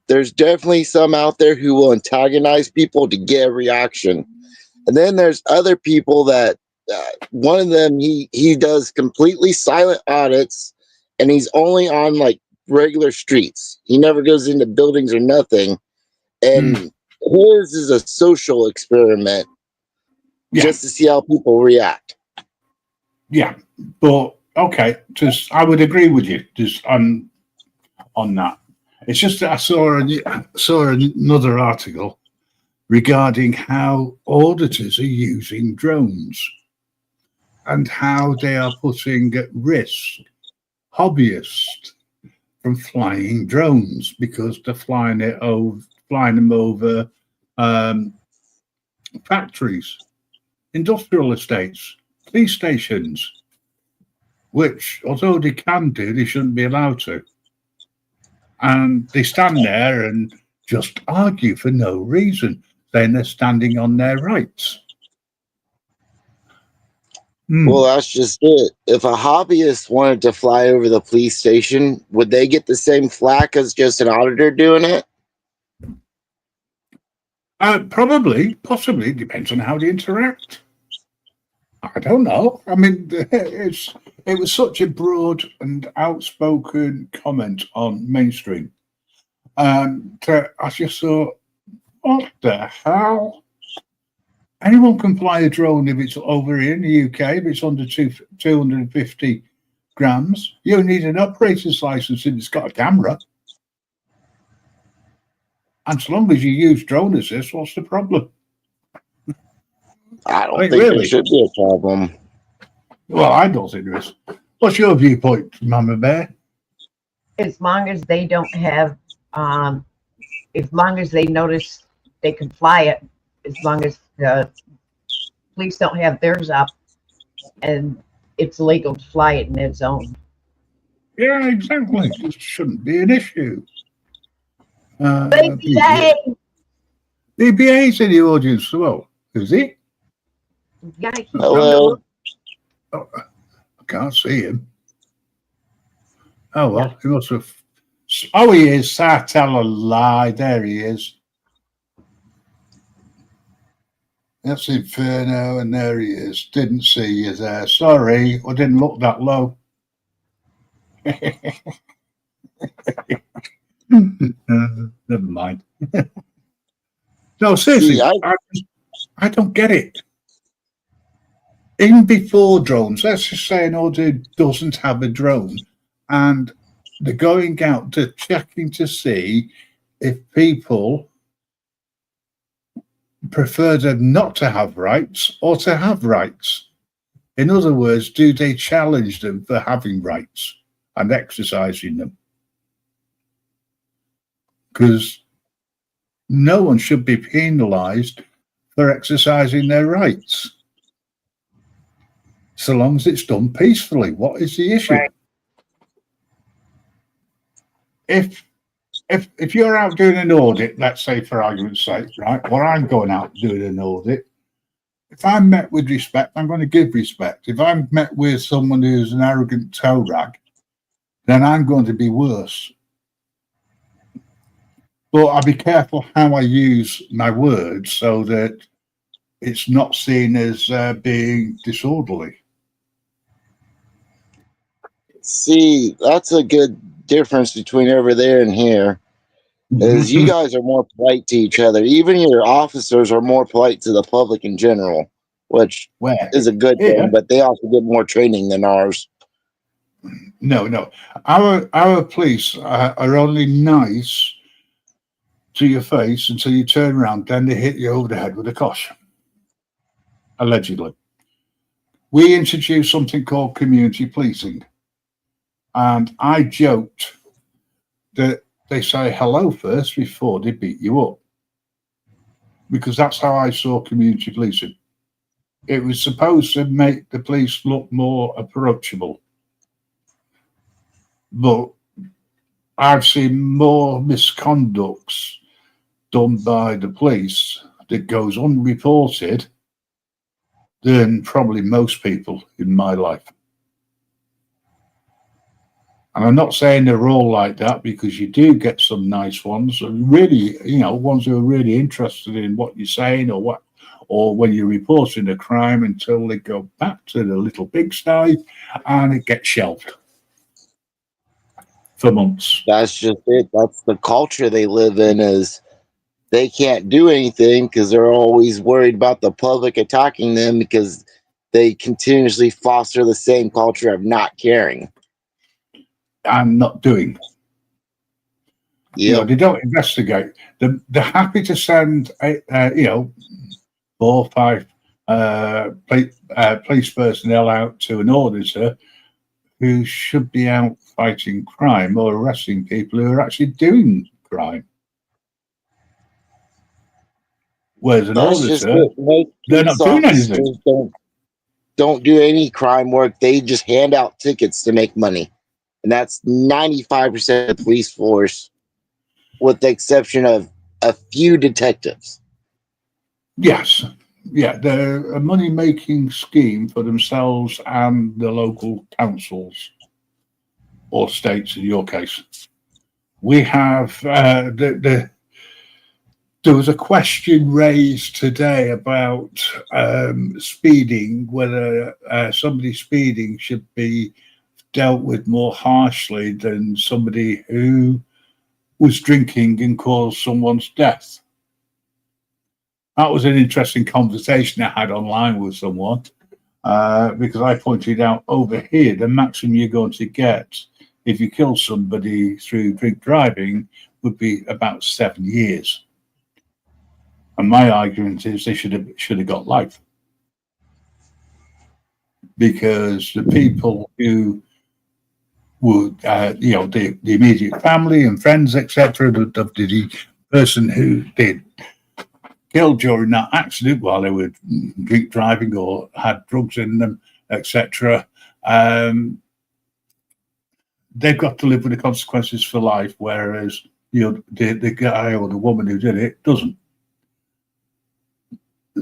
There's definitely some out there who will antagonize people to get a reaction. And then there's other people that one of them, he does completely silent audits, and he's only on like regular streets. He never goes into buildings or nothing. And his is a social experiment Yeah. just to see how people react. Yeah, but okay, just I would agree with you just on that. It's just that I saw another article regarding how auditors are using drones and how they are putting at risk hobbyists from flying drones because they're flying them over factories, industrial estates, police stations, which, although they can do, they shouldn't be allowed to. And they stand there and just argue for no reason, saying they're standing on their rights. Well, that's just it. If a hobbyist wanted to fly over the police station, would they get the same flack as just an auditor doing it? Probably, possibly, depends on how they interact. I don't know. I mean, it was such a broad and outspoken comment on mainstream. I just thought, what the hell? Anyone can fly a drone if it's over here in the UK, if it's under 250 grams. You don't need an operator's license if it's got a camera. And so long as you use drone assist, what's the problem? I don't Wait, think really? there should be a problem. Well, I don't think there is. What's your viewpoint, Mama Bear? As long as they don't have, as long as they notice they can fly it, as long as the police don't have theirs up and it's legal to fly it in that zone. Yeah, exactly. This shouldn't be an issue. BBA! BBA's in the audience as well, is he? Yeah, Hello. Okay, Can't see him. Oh, well, he must have. Oh, he is. I tell a lie. There he is. That's Inferno, and there he is. Didn't see you there. Sorry, I didn't look that low. Never mind. No, seriously, See, I don't get it. Even before drones, let's just say an order doesn't have a drone, and they're going out to checking to see if people prefer them not to have rights or to have rights. In other words, do they challenge them for having rights and exercising them? Because no one should be penalised for exercising their rights, so long as it's done peacefully. What is the issue? Right. If you're out doing an audit, let's say for argument's sake, right, or I'm going out doing an audit, if I'm met with respect, I'm going to give respect. If I'm met with someone who's an arrogant toe rag, then I'm going to be worse. But I'll be careful how I use my words so that it's not seen as being disorderly. see, that's a good difference between over there and here. Is you guys are more polite to each other. Even your officers are more polite to the public in general, which Where? is a good Yeah. thing, but they also get more training than ours. No. Our police are only nice to your face until you turn around, then they hit you over the head with a kosh. Allegedly. We introduced something called community policing. And I joked that they say hello first before they beat you up. Because that's how I saw community policing. It was supposed to make the police look more approachable. But I've seen more misconducts done by the police that goes unreported than probably most people in my life. And I'm not saying they're all like that, because you do get some nice ones, and really, ones who are really interested in what you're saying or when you're reporting a crime, until they go back to the little pigsty and it gets shelved for months. That's just it. That's the culture they live in, is they can't do anything because they're always worried about the public attacking them, because they continuously foster the same culture of not caring. And not doing. Yeah. They don't investigate. They're happy to send, 4 or 5 police personnel out to an auditor who should be out fighting crime or arresting people who are actually doing crime. Whereas an auditor, they're not doing anything. Don't do any crime work. They just hand out tickets to make money. And that's 95% of the police force, with the exception of a few detectives. Yes. Yeah, they're a money-making scheme for themselves and the local councils, or states in your case. We have, there was a question raised today about speeding, whether somebody speeding should be dealt with more harshly than somebody who was drinking and caused someone's death. That was an interesting conversation I had online with someone, because I pointed out over here, the maximum you're going to get if you kill somebody through drink driving would be about 7 years. And my argument is they should have got life. Because the people who would, the immediate family and friends, etc., of the person who did killed during that accident while they were drink driving or had drugs in them, etc., they've got to live with the consequences for life, whereas the guy or the woman who did it doesn't.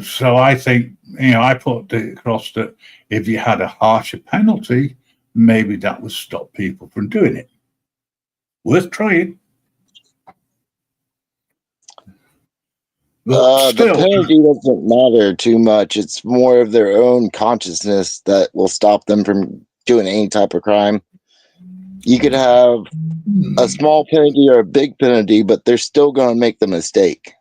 So I think, I put it across that if you had a harsher penalty, maybe that would stop people from doing it. Worth trying. But The still, penalty doesn't matter too much. It's more of their own consciousness that will stop them from doing any type of crime. You could have a small penalty or a big penalty, but they're still going to make the mistake.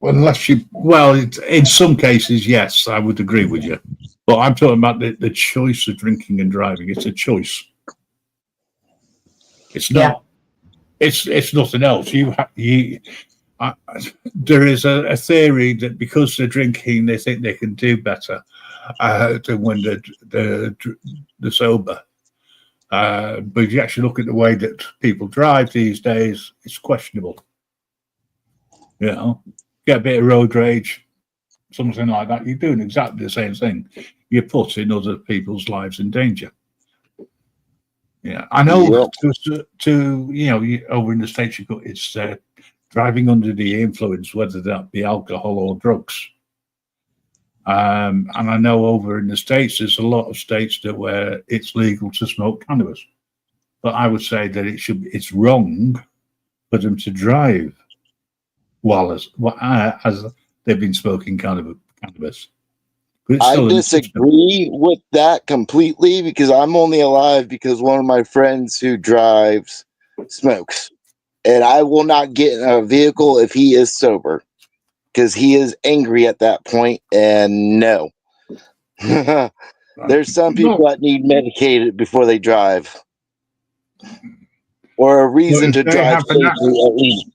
unless you, well, in some cases, yes, I would agree with you. But I'm talking about the choice of drinking and driving. It's a choice. It's not. It's nothing else. There is a theory that because they're drinking, they think they can do better than when they're sober. But if you actually look at the way that people drive these days, it's questionable. Get a bit of road rage, something like that. You're doing exactly the same thing. You're putting other people's lives in danger. Yeah, I know. Yep. Over in the States, it's driving under the influence, whether that be alcohol or drugs. And I know over in the States, there's a lot of states where it's legal to smoke cannabis. But I would say that it's wrong for them to drive as they've been smoking cannabis. I disagree with that completely because I'm only alive because one of my friends who drives smokes. And I will not get in a vehicle if he is sober because he is angry at that point. And no, there's some people that need medicated before they drive or a reason to drive safely at least.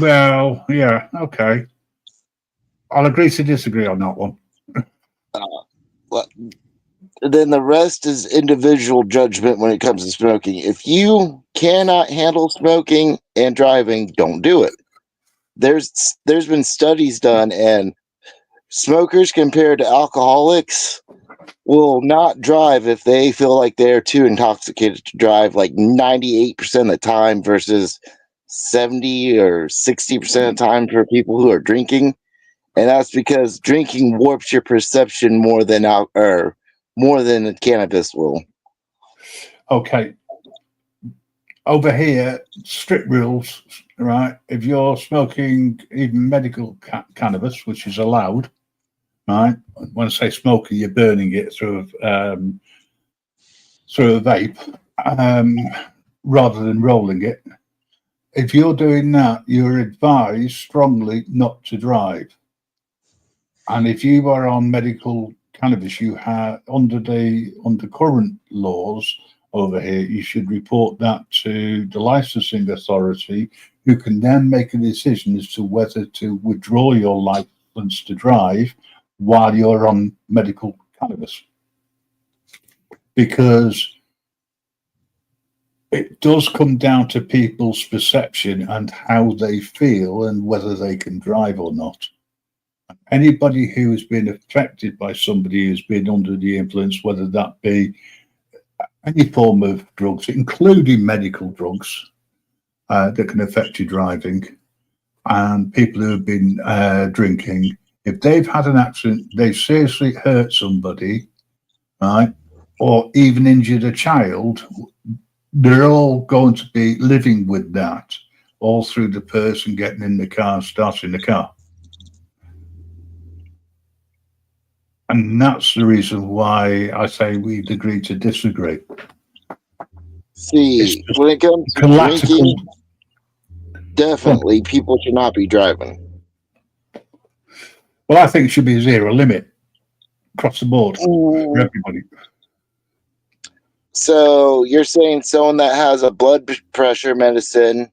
Well, yeah, okay. I'll agree to disagree on that one. Then the rest is individual judgment when it comes to smoking. If you cannot handle smoking and driving, don't do it. There's been studies done, and smokers compared to alcoholics will not drive if they feel like they're too intoxicated to drive, like 98% of the time versus 70 or 60% of the time for people who are drinking. And that's because drinking warps your perception more than cannabis will. Okay. Over here, strict rules, right? If you're smoking even medical cannabis, which is allowed, right? When I say smoking, you're burning it through a vape rather than rolling it. If you're doing that, you're advised strongly not to drive. And if you are on medical cannabis, you have under current laws over here, you should report that to the licensing authority, who can then make a decision as to whether to withdraw your license to drive while you're on medical cannabis. Because it does come down to people's perception and how they feel and whether they can drive or not. Anybody who has been affected by somebody who's been under the influence, whether that be any form of drugs, including medical drugs, that can affect your driving, and people who have been drinking, if they've had an accident, they've seriously hurt somebody, right, or even injured a child, they're all going to be living with that all through the person getting in the car, starting the car. And that's the reason why I say we'd agree to disagree. See, when it comes to drinking, definitely people should not be driving. Well, I think it should be a zero limit across the board for everybody. So you're saying someone that has a blood pressure medicine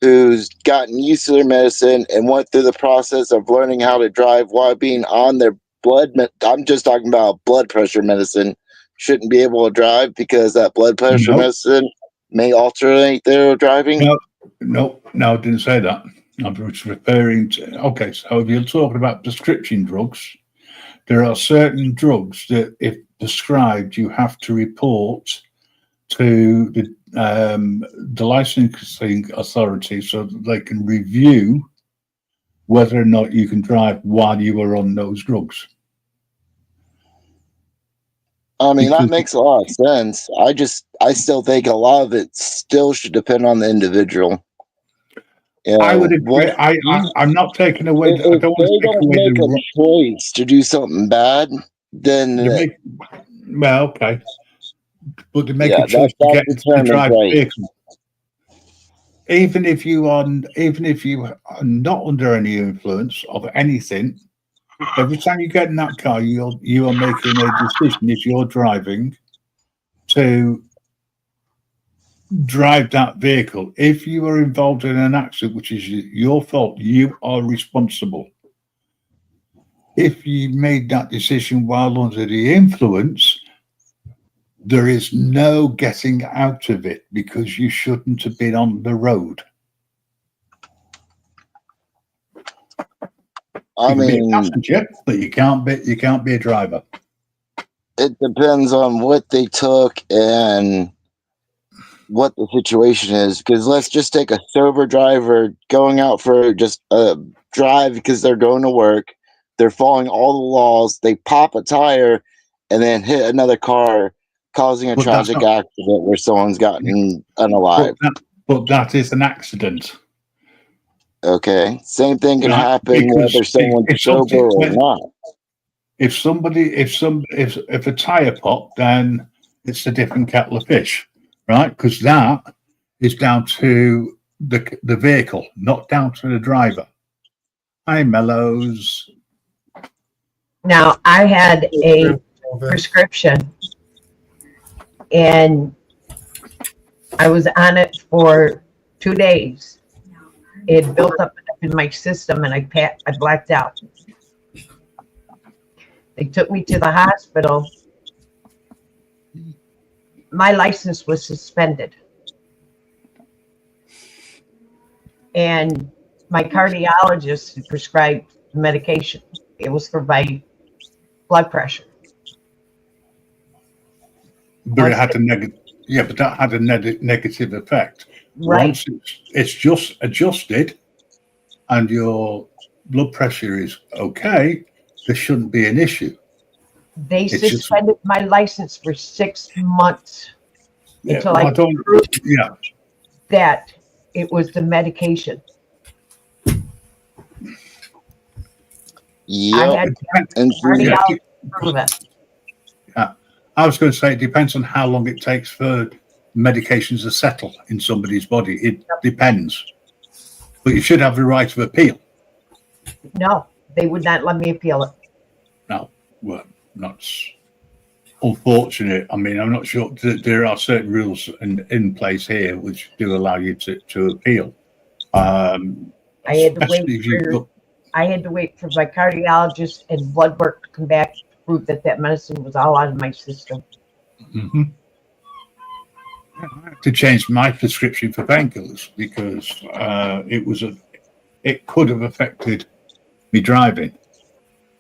who's gotten used to their medicine and went through the process of learning how to drive while being on their I'm just talking about blood pressure medicine, shouldn't be able to drive because that blood pressure medicine may alternate their driving? No, I didn't say that. I'm just referring to, okay, so if you're talking about prescription drugs, there are certain drugs that if prescribed, you have to report to the licensing authority so that they can review whether or not you can drive while you are on those drugs. I mean, Because that makes a lot of sense. I still think a lot of it still should depend on the individual. You I know, would agree. I'm not taking away. I if don't want they to take don't away make a choice to do something bad, then well, okay, but to make yeah, a choice to that get to determines drive a right. vehicle, even if you are not under any influence of anything, every time you get in that car, you are making a decision. If you're driving, to drive that vehicle. If you are involved in an accident, which is your fault, you are responsible. If you made that decision while under the influence, there is no getting out of it because you shouldn't have been on the road. I You can be a mean, passenger, but you can't be a driver. it depends on what they took and what the situation is. Because let's just take a sober driver going out for just a drive because they're going to work. They're following all the laws. They pop a tire and then hit another car, causing a tragic accident where someone's gotten unalive. But that is an accident. Okay, same thing can Right, happen because whether someone's if sober or not. If a tire popped, then it's a different kettle of fish, right? Because that is down to the vehicle, not down to the driver. Hi, Mellows. Now, I had a prescription and I was on it for 2 days. It built up in my system and I blacked out. They took me to the hospital. My license was suspended. And my cardiologist prescribed medication. It was for my blood pressure. But it had a negative. Yeah, but that had a negative effect. Right. Once it's just adjusted, and your blood pressure is okay, there shouldn't be an issue. They suspended my license for 6 months until I proved that it was the medication. Yeah, I had cardiology prove it. I was going to say it depends on how long it takes for medications to settle in somebody's body. It depends. But you should have the right of appeal. No, they would not let me appeal it. No, well, that's unfortunate. I mean, I'm not sure that there are certain rules in place here which do allow you to appeal. I had to wait for my cardiologist and blood work to come back to prove that medicine was all out of my system. Mm-hmm. I had to change my prescription for painkillers because it could have affected me driving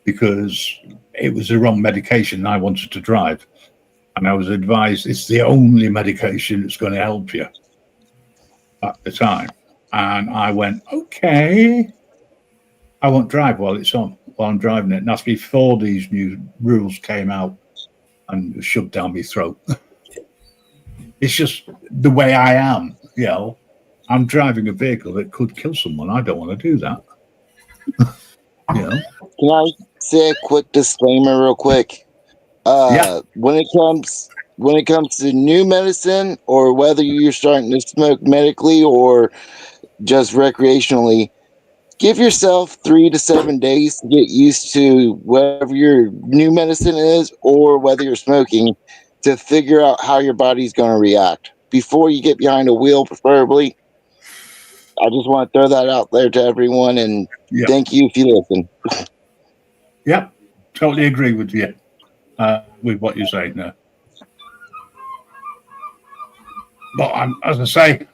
because it was the wrong medication I wanted to drive, and I was advised it's the only medication that's going to help you at the time, and I went, okay, I won't drive while I'm driving it. And that's before these new rules came out and shoved down my throat. It's just the way I am, you know. I'm driving a vehicle that could kill someone. I don't want to do that. You know. Can I say a quick disclaimer real quick? When it comes to new medicine or whether you're starting to smoke medically or just recreationally, give yourself 3 to 7 days to get used to whatever your new medicine is or whether you're smoking to figure out how your body's going to react before you get behind a wheel, preferably. I just want to throw that out there to everyone, and thank you if you listen. Yep, totally agree with you, with what you're saying there. But as I say,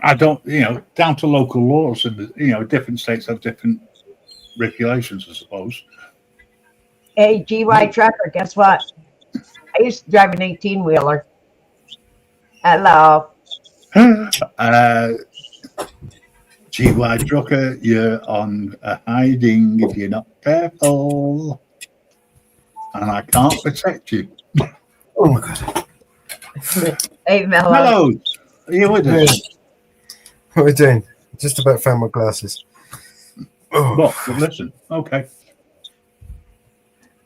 I don't, down to local laws, and different states have different regulations, I suppose. Hey, GY Trucker, guess what? I used to drive an 18-wheeler. Hello. GY Drucker, you're on a hiding if you're not careful. And I can't protect you. Oh my god. Hey, Mellow. Hello. Are you with us? What are we doing? Just about found my glasses. Oh. Well, listen. Okay.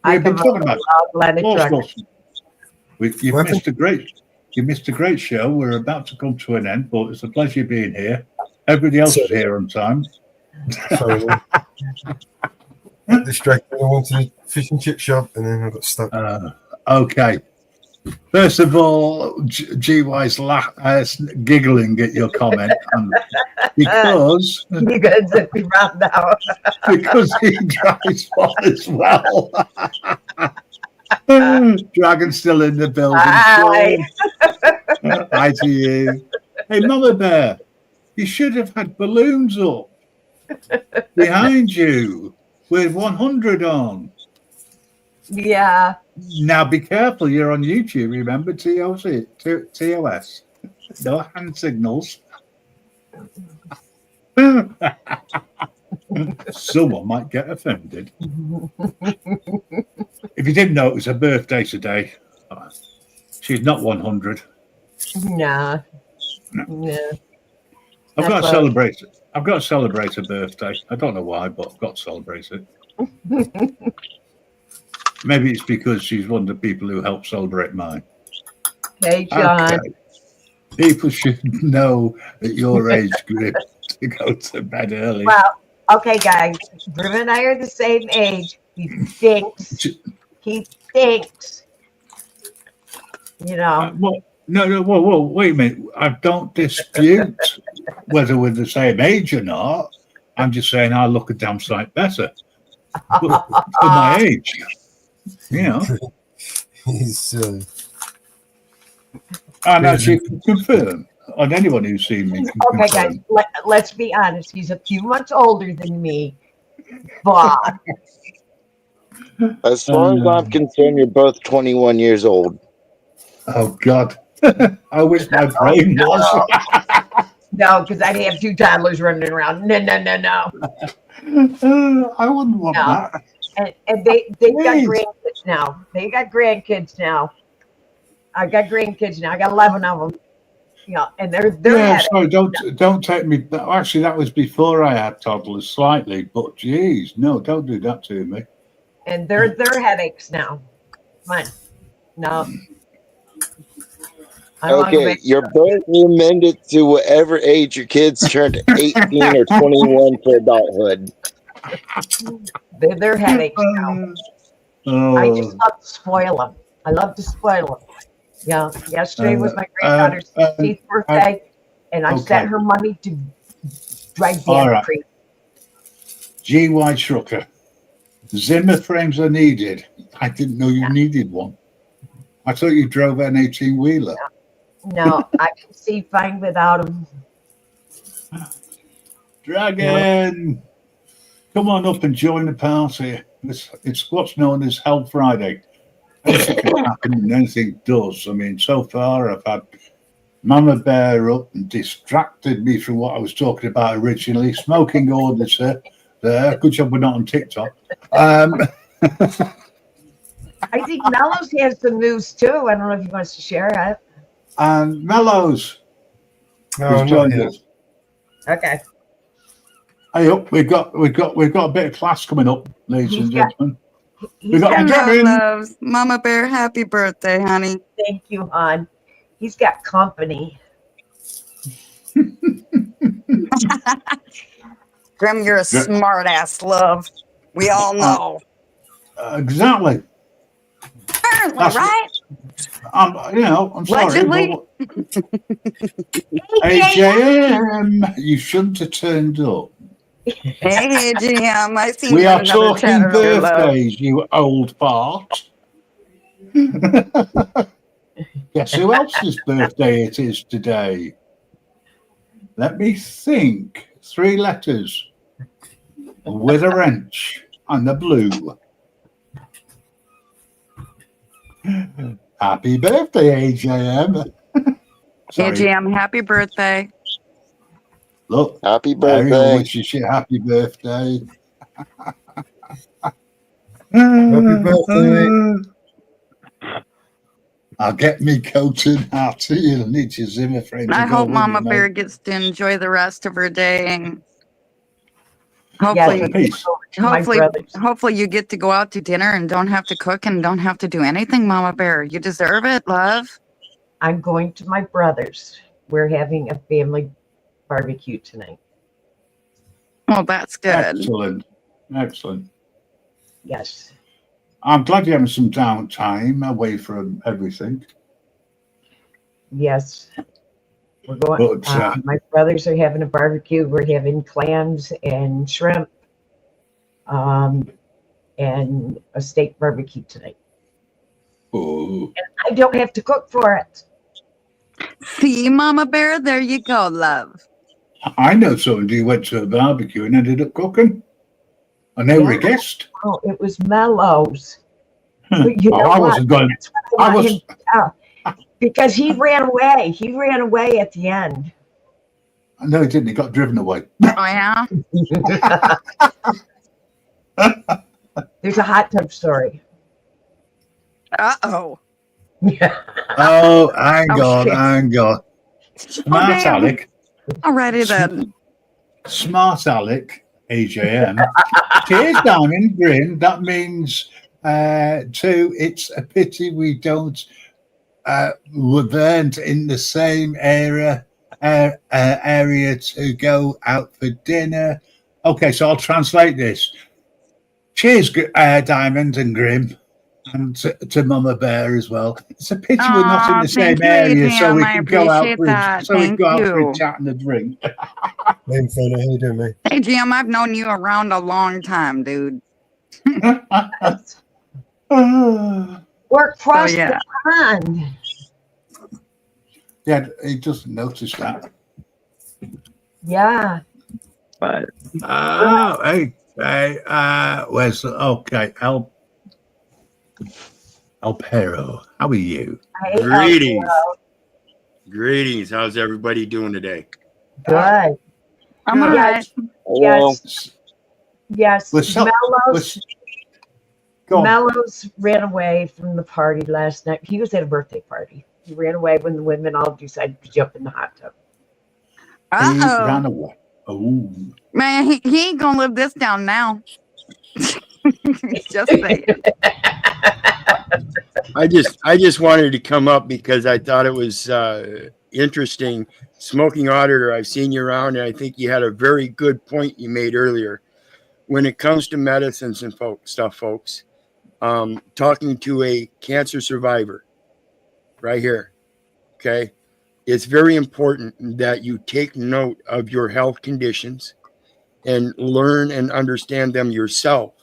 I We've been come talking up about with a lot of all truck. sorts. You've What missed a great show. We're about to come to an end, but it's a pleasure being here. Everybody else is here on time. Sorry. Distracted. I went to the fish and chip shop and then I got stuck. Okay. First of all, GY's giggling at your comment, and because You guys have been round out. because he drives one as well. Dragon's still in the building. Hi. Hi to you. Hey, Mama Bear, you should have had balloons up behind you with 100 on. Yeah. Now be careful, you're on YouTube, remember, TOS. No hand signals. Someone might get offended. If you didn't know, it was her birthday today. She's not 100. Nah. No. Yeah. I've got to That's celebrate it. I've got to celebrate her birthday. I don't know why, but I've got to celebrate it. Maybe it's because she's one of the people who helped celebrate mine. Hey, John. Okay. People should know at your age group to go to bed early. Well, okay, guys. Grim and I are the same age. He thinks. He thinks. You know. Whoa, wait a minute. I don't dispute whether we're the same age or not. I'm just saying I look a damn sight better for my age. You know. He's And as you can confirm, on anyone who's seen me can Okay, confirm. guys. Let's be honest. He's a few months older than me, but As far as I'm concerned, you're both 21 years old. Oh God. I wish my brain was. no, because I'd have two toddlers running around. No. I wouldn't want No. that. And they've got Please. grandkids now. They got grandkids now. I got grandkids now. I got 11 of them. You know, and they're Yeah, at it. sorry, don't take me. Actually, that was before I had toddlers, slightly. But geez, no, don't do that to me. And they're headaches now. Come on. No. I wanna Okay, make you're sure. both amended to whatever age your kids turned 18 or 21 for adulthood. They're headaches now. I just love to spoil them. I love to spoil them. Yeah. Yesterday was my granddaughter's 16th birthday, and I okay. sent her money to drive All Dan right. Creek. GY Trucker. Zimmer frames are needed. I didn't know you needed one. I thought you drove an 18-wheeler. No, I can see fine without them. Dragon, come on up and join the party. It's what's known as Hell Friday. Anything can happen and anything does. I mean, so far I've had Mama Bear up and distracted me from what I was talking about originally. Smoking orders there. Good job we're not on TikTok. I think Mellows has some news too. I don't know if he wants to share it. And Mellows no, has not joined yet. us. Okay. Hey up, we've got a bit of class coming up, ladies and gentlemen. He's got got, the Hello, Dragon. loves. Mama Bear, happy birthday, honey. thank you, hon. He's got company. Grim, you're a smart ass, love. We all know. Exactly. Apparently, that's- right? I'm sorry. Allegedly. But AJM, you shouldn't have turned up. Hey, GM, I seen We you in are another talking chat earlier, love. birthdays, you old fart. Guess who else's birthday it is today? Let me think. 3 letters with a wrench and a blue. Happy birthday, AJM. Hey, Sorry. GM, happy birthday. Look, Happy Mary birthday. wishes you happy birthday. Happy birthday. I'll get me coat and hat to you. I'll need your Zimmer frame to I go hope with Mama you, Bear mate. gets to enjoy the rest of her day, and Yes, hopefully, I'm Peace. over to my hopefully, brothers. hopefully you get to go out to dinner and don't have to cook and don't have to do anything, Mama Bear. You deserve it, love. I'm going to my brothers. We're having a family barbecue tonight. Well, that's good. Excellent. Excellent. Yes. I'm glad you're having some downtime away from everything. Yes. We're going. But, My brothers are having a barbecue. We're having clams and shrimp, and a steak barbecue tonight. Oh, I don't have to cook for it. See, Mama Bear, there you go, love. I know somebody who went to a barbecue and ended up cooking. And they were a Yeah. guest. Oh, it was Mellows. But you know I what? wasn't going. That's what I want was. him to tell. Because he ran away. He ran away at the end. No, he didn't. He got driven away. Oh, yeah? There's a hot tub story. Uh-oh. Oh, hang Oh, on, shit. hang on. Smart damn. Alec. Alrighty then. Smart Alec, AJM. Cheers, Diamond Grin. That means two. It's a pity we don't weren't in the same area to go out for dinner. Okay, so I'll translate this. Cheers, Diamond and Grim. And to Mama Bear as well. It's a pity we're not in the same thank you, area, so we AJM. I can go out appreciate for that. so we can Thank go out for you. a chat and a drink. I'm fine. How you doing, mate? Hey, Jim, I've known you around a long time, dude. We're across yeah. the pond. Yeah, he doesn't notice that. Yeah. But Hey, where's the okay? El Perro, how are you? Hey, Greetings. Greetings. How's everybody doing today? Good. I'm all right. Hello. Yes. We're so- Mellows. Go on. Mellows ran away from the party last night. He was at a birthday party. He ran away when the women all decided to jump in the hot tub. He Uh-oh. ran away. Oh, Man, he ain't gonna live this down now. Just saying. I just wanted to come up because I thought it was interesting. Smoking auditor, I've seen you around, and I think you had a very good point you made earlier. When it comes to medicines and folks, talking to a cancer survivor right here, okay? It's very important that you take note of your health conditions and learn and understand them yourself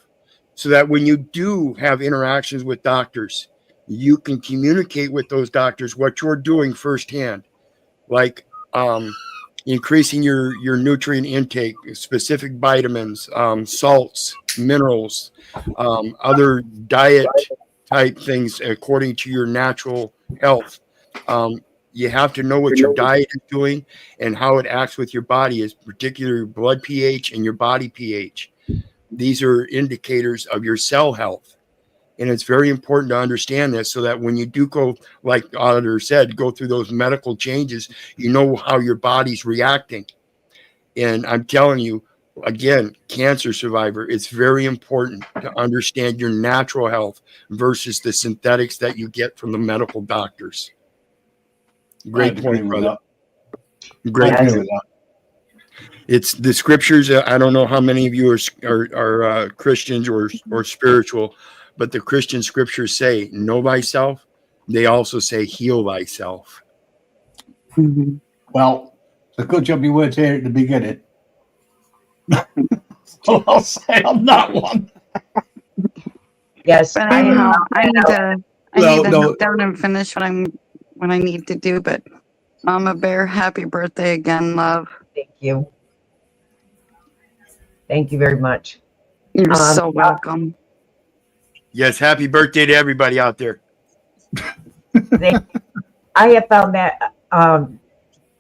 so that when you do have interactions with doctors, you can communicate with those doctors what you're doing firsthand, like increasing your nutrient intake, specific vitamins, salts, minerals, other diet type things according to your natural health. You have to know what your diet is doing and how it acts with your body, is particularly your blood pH and your body pH. These are indicators of your cell health. And it's very important to understand this so that when you do go, like the auditor said, go through those medical changes, you know how your body's reacting. And I'm telling you, again, cancer survivor, it's very important to understand your natural health versus the synthetics that you get from the medical doctors. Great point, brother. Great point. It's the scriptures. I don't know how many of you are Christians or spiritual, but the Christian scriptures say, know thyself. They also say, heal thyself. Mm-hmm. well, it's a good job you weren't here at the beginning. All I'll say on that one. Yes. But anyhow, I need to No. nip down and finish what I need to do. But Mama Bear, happy birthday again, love. Thank you. Thank you very much. You're so welcome. Yes, happy birthday to everybody out there. I have found that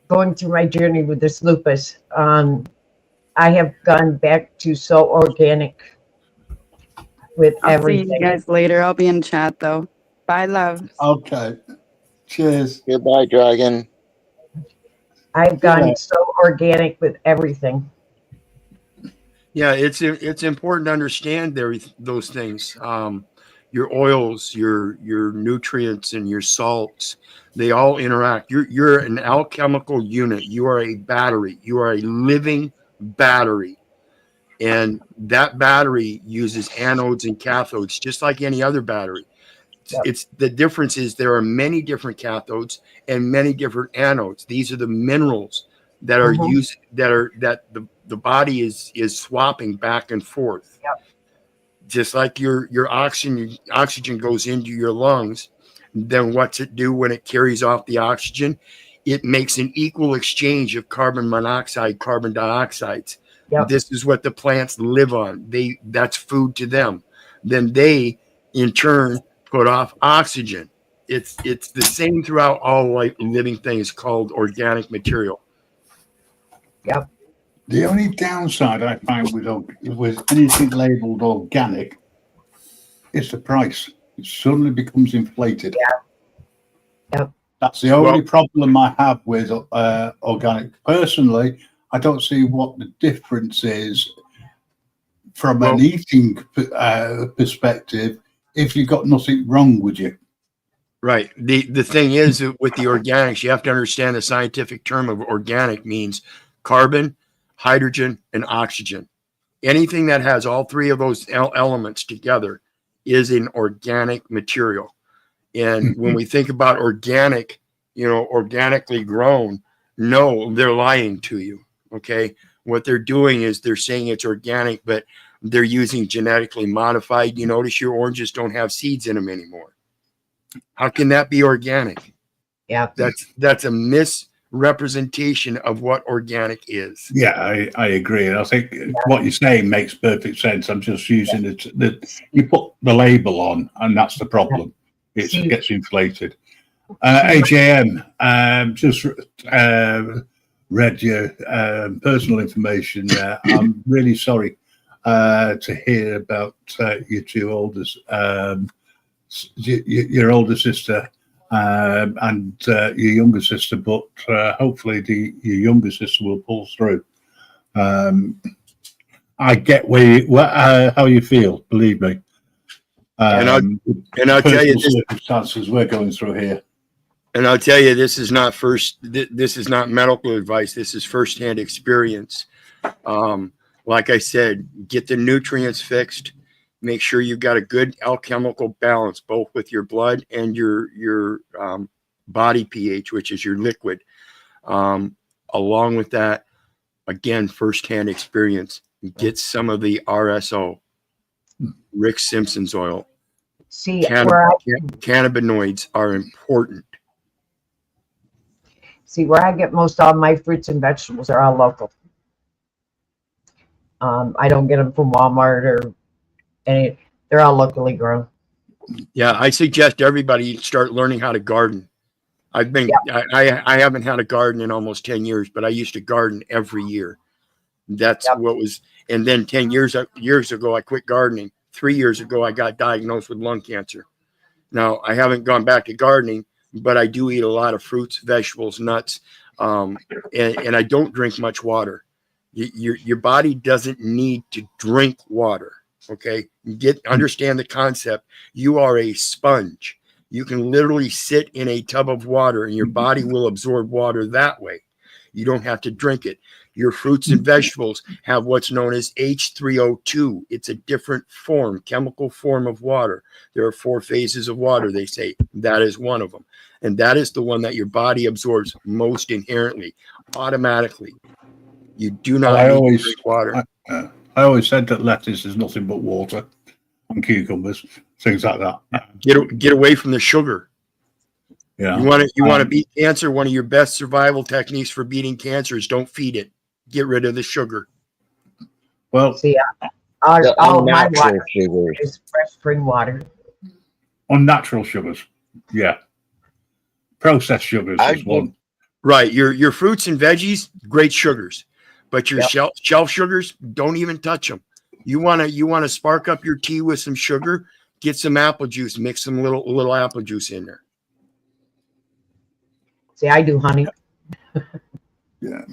going through my journey with this lupus, I have gone back to so organic with I'll see everything. you guys later. I'll be in chat though. Bye, love. Okay. Cheers. Goodbye, Dragon. I've gone Yeah. so organic with everything. Yeah, it's important to understand those things. Your oils, your nutrients, and your salts, they all interact. You're an alchemical unit. You are a battery. You are a living battery. And that battery uses anodes and cathodes, just like any other battery. Yep. It's the difference is there are many different cathodes and many different anodes. These are the minerals that are used that the body is swapping back and forth. Yep. Just like your oxygen goes into your lungs, then what's it do when it carries off the oxygen? It makes an equal exchange of carbon monoxide, carbon dioxides. Yep. This is what the plants live on. That's food to them. Then they, in turn, put off oxygen. It's the same throughout all living things called organic material. Yep. The only downside I find with anything labelled organic is the price. It suddenly becomes inflated. Yeah. Yep. That's the only problem I have with organic. Personally, I don't see what the difference is from an eating perspective if you've got nothing wrong with you. Right. The thing is with the organics, you have to understand the scientific term of organic means carbon, hydrogen, and oxygen. Anything that has all three of those elements together is an organic material. And when we think about organic, organically grown, no, they're lying to you. Okay. What they're doing is they're saying it's organic, but they're using genetically modified. You notice your oranges don't have seeds in them anymore. How can that be organic? Yeah. That's a misrepresentation of what organic is. Yeah, I agree. And I think what you're saying makes perfect sense. I'm just using it that you put the label on, and that's the problem. It gets inflated. AJM, just read your personal information there. I'm really sorry to hear about your two oldest, your older sister and your younger sister, but hopefully your younger sister will pull through. I get how you feel, believe me. And I'll tell you, circumstances we're going through here. And I'll tell you, this is not this is not medical advice. This is firsthand experience. Like I said, get the nutrients fixed. Make sure you've got a good alchemical balance, both with your blood and your body pH, which is your liquid. Along with that, again, firsthand experience. Get some of the RSO, Rick Simpson's oil. See, cannabinoids are important. See, where I get most of my fruits and vegetables are all local. I don't get them from Walmart or any. They're all locally grown. Yeah, I suggest everybody start learning how to garden. I haven't had a garden in almost 10 years, but I used to garden every year. That's what was. And then 10 years ago, I quit gardening. 3 years ago, I got diagnosed with lung cancer. Now, I haven't gone back to gardening, but I do eat a lot of fruits, vegetables, nuts, and I don't drink much water. Your body doesn't need to drink water. Okay, understand the concept. You are a sponge. You can literally sit in a tub of water, and your body will absorb water that way. You don't have to drink it. Your fruits and vegetables have what's known as H3O2. It's a different chemical form of water. There are 4 phases of water, they say. That is one of them. And that is the one that your body absorbs most inherently, automatically. You do not need to drink water. I always said that lettuce is nothing but water, and cucumbers, things like that. Get away from the sugar. Yeah. You want to beat cancer. One of your best survival techniques for beating cancer is don't feed it. Get rid of the sugar. Well, see, all of my water is fresh spring water. Unnatural sugars, yeah. Processed sugars is one. Right. Your fruits and veggies, great sugars, but your Yep. shelf sugars, don't even touch them. You wanna spark up your tea with some sugar. Get some apple juice. Mix some little apple juice in there. See, I do honey. Yeah.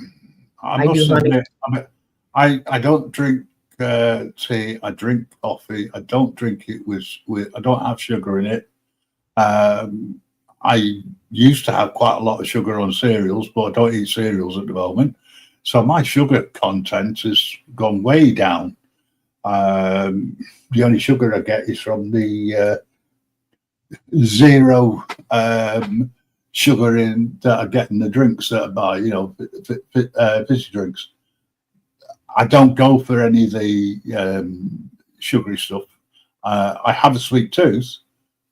I must do honey. admit, I don't drink tea. I drink coffee. I don't drink it with I don't have sugar in it. I used to have quite a lot of sugar on cereals, but I don't eat cereals at the moment. So my sugar content has gone way down. The only sugar I get is from the zero sugar in that I get in the drinks that I buy, you know, fizzy drinks. I don't go for any of the sugary stuff. I have a sweet tooth,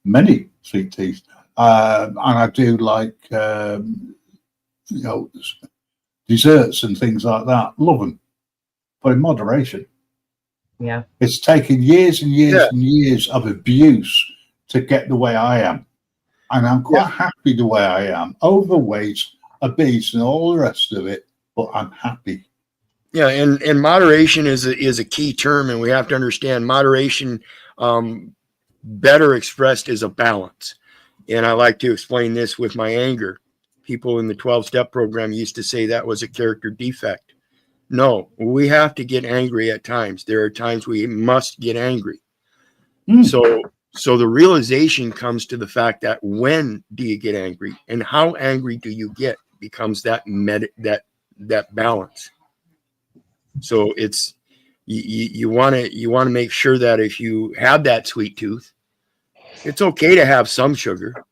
many sweet teeth, and I do like you know, desserts and things like that. Love them, but in moderation. Yeah. It's taken years and years and years of abuse to get the way I am. And I'm quite happy the way I am. Overweight, obese, and all the rest of it, but I'm happy. Yeah, and moderation is a key term, and we have to understand moderation, better expressed, is a balance. And I like to explain this with my anger. People in the 12-step program used to say that was a character defect. No, we have to get angry at times. There are times we must get angry. So the realization comes to the fact that when do you get angry and how angry do you get becomes that balance. So it's you want to make sure that if you have that sweet tooth, it's okay to have some sugar,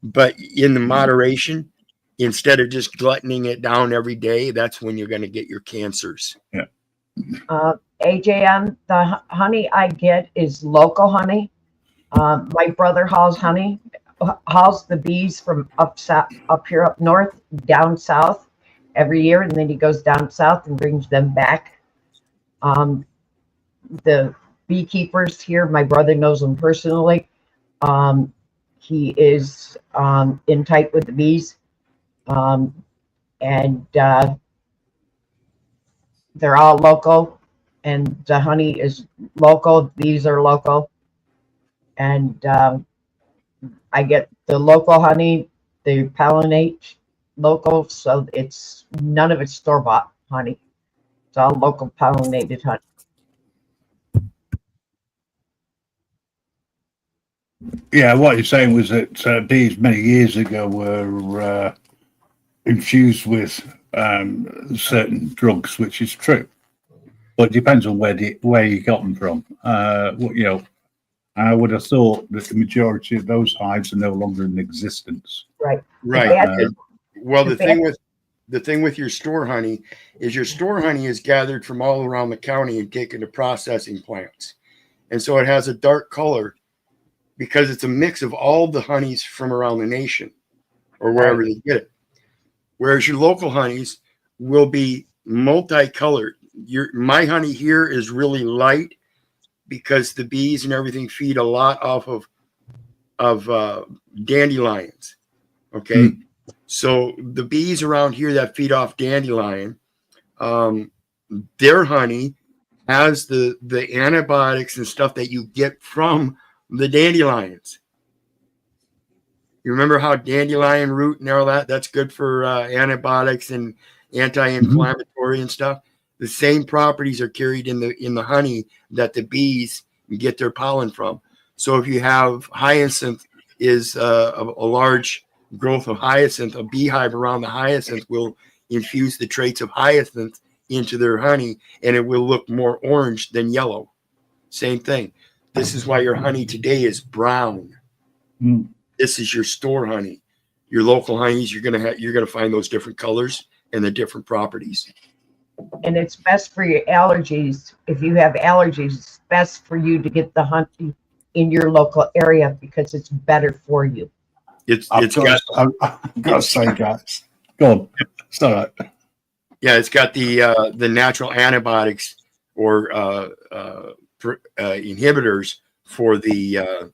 but in the moderation, instead of just gluttoning it down every day, that's when you're going to get your cancers. Yeah. AJM, the honey I get is local honey. My brother hauls the bees from up here up north, down south every year, and then he goes down south and brings them back. The beekeepers here, my brother knows them personally. He is in tight with the bees, and they're all local, and the honey is local. Bees are local. And I get the local honey, the pollinate local, so it's none of it's store-bought honey. It's all local pollinated honey. Yeah, what you're saying was that bees many years ago were infused with certain drugs, which is true, but it depends on where you got them from. You know, I would have thought that the majority of those hives are no longer in existence. Right. Well, the thing with your store honey is your store honey is gathered from all around the county and taken to processing plants, and so it has a dark color because it's a mix of all the honeys from around the nation or wherever they get it. Whereas your local honeys will be multicolored. My honey here is really light because the bees and everything feed a lot off of dandelions. Okay. So the bees around here that feed off dandelion, their honey has the antibiotics and stuff that you get from the dandelions. You remember how dandelion root and all that's good for antibiotics and anti-inflammatory and stuff. The same properties are carried in the honey that the bees get their pollen from. So if you have hyacinth is a large growth of hyacinth, a beehive around the hyacinth will infuse the traits of hyacinth into their honey, and it will look more orange than yellow. Same thing. This is why your honey today is brown. This is your store honey. Your local honeys, you're gonna find those different colors and the different properties. And it's best for your allergies. If you have allergies, it's best for you to get the honey in your local area because it's better for you. I've got to say, guys, go on. It's all right. Yeah, it's got the natural antibiotics or inhibitors for the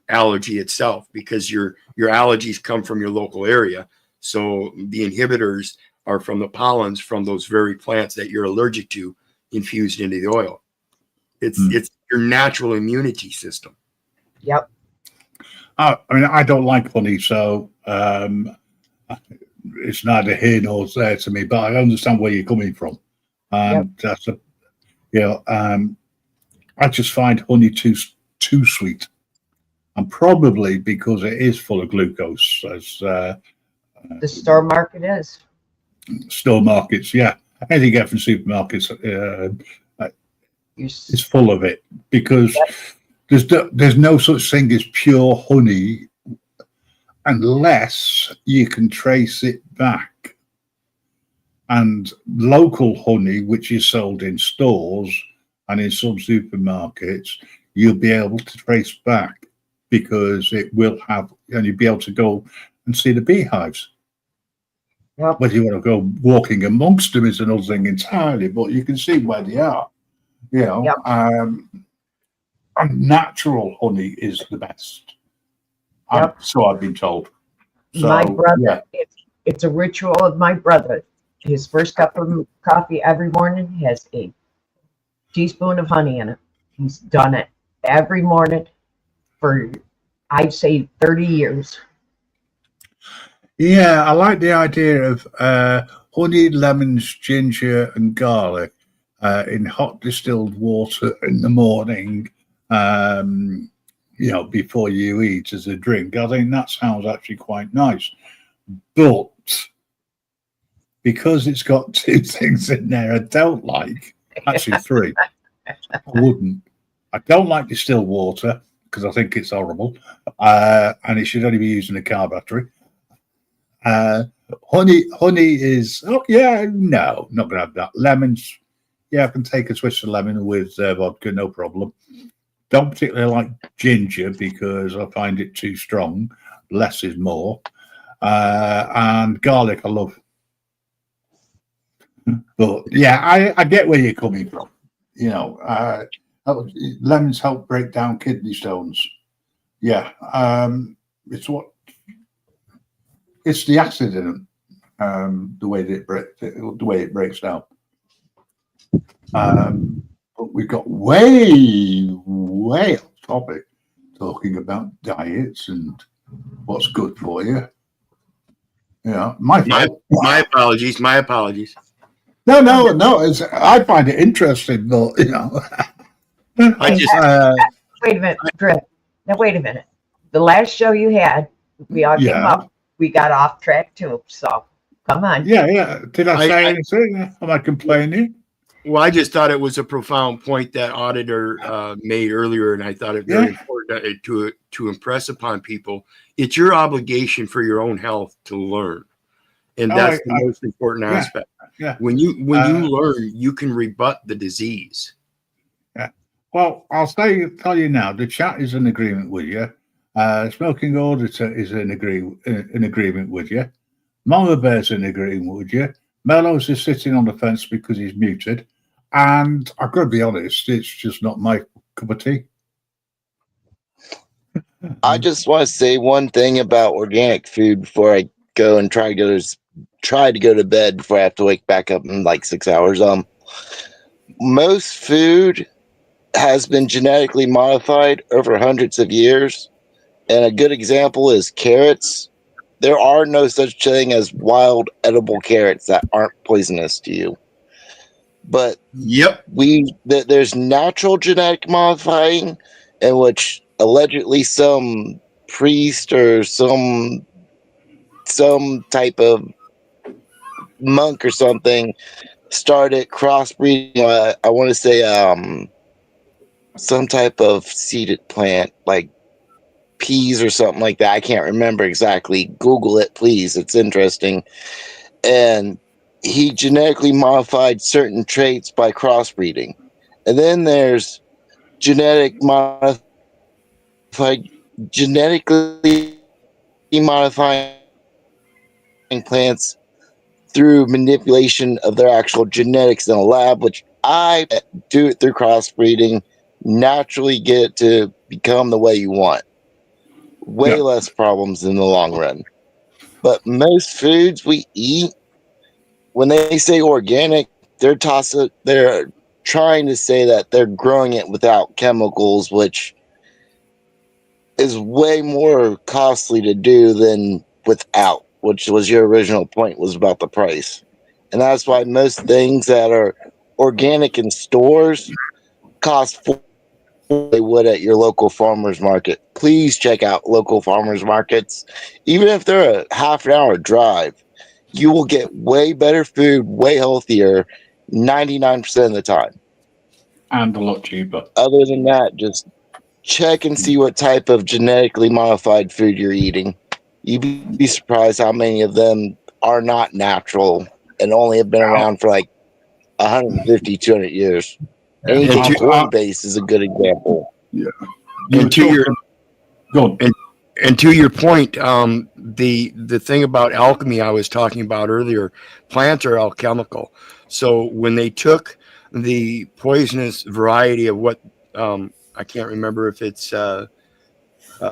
allergy itself because your allergies come from your local area. So the inhibitors are from the pollens from those very plants that you're allergic to infused into the oil. It's your natural immunity system. Yep. I mean, I don't like honey, so it's neither here nor there to me. But I understand where you're coming from. That's a, I just find honey too sweet, and probably because it is full of glucose, as The store market is. store markets. Yeah, anything you get from supermarkets is full of it, because there's no such thing as pure honey unless you can trace it back. And local honey, which is sold in stores and in some supermarkets, you'll be able to trace back, because it will have, and you'll be able to go and see the beehives. Yep. Whether you want to go walking amongst them is another thing entirely, but you can see where they are. You know, Yep. And natural honey is the best. Yep. So I've been told. So, My brother, yeah. it's a ritual of my brother. His first cup of coffee every morning has a teaspoon of honey in it. He's done it every morning for, I'd say, 30 years. Yeah, I like the idea of honey, lemons, ginger, and garlic in hot distilled water in the morning, before you eat as a drink. I think that sounds actually quite nice. But because it's got two things in there I don't like, actually three, I wouldn't. I don't like distilled water because I think it's horrible, and it should only be used in a car battery. Honey is, no, not gonna have that. Lemons, yeah, I can take a twist of lemon with vodka, no problem. Don't particularly like ginger because I find it too strong. Less is more. And garlic I love. But yeah, I get where you're coming from. Lemons help break down kidney stones. Yeah, it's the acid in them, the way it breaks down. But we got way off topic, talking about diets and what's good for you. Yeah, my apologies. My apologies. No. I find it interesting, but I just Wait a minute, Griff. Now wait a minute. The last show you had, we all came up. We got off track too. So come on. Yeah. Did I say anything? Am I complaining? Well, I just thought it was a profound point that auditor made earlier, and I thought it very important to impress upon people. It's your obligation for your own health to learn, and that's the most important aspect. Yeah. When you learn, you can rebut the disease. Yeah. Well, I'll tell you now. The chat is in agreement with you. Smoking auditor is in agreement with you. Mama Bear's in agreement with you. Mellows is sitting on the fence because he's muted. And I've got to be honest, it's just not my cup of tea. I just want to say one thing about organic food before I go and try to go to bed before I have to wake back up in like 6 hours. Most food has been genetically modified over hundreds of years. And a good example is carrots. There are no such thing as wild edible carrots that aren't poisonous to you. But there's natural genetic modifying, in which allegedly some priest or some type of monk or something started crossbreeding. I want to say some type of seeded plant like peas or something like that. I can't remember exactly. Google it, please. It's interesting. And he genetically modified certain traits by crossbreeding. And then there's genetically modifying plants through manipulation of their actual genetics in a lab, which I do it through crossbreeding, naturally get it to become the way you want. Way less problems in the long run. But most foods we eat, when they say organic, they're trying to say that they're growing it without chemicals, which is way more costly to do than without, which was your original point, was about the price. And that's why most things that are organic in stores cost what they would at your local farmers market. Please check out local farmers markets. Even if they're a half an hour drive, you will get way better food, way healthier 99% of the time. And a lot cheaper. Other than that, just check and see what type of genetically modified food you're eating. You'd be surprised how many of them are not natural and only have been around for like 150, 200 years. Anything corn-based is a good example. Yeah. And to your point, the thing about alchemy I was talking about earlier, plants are alchemical. So when they took the poisonous variety of what I can't remember if it's a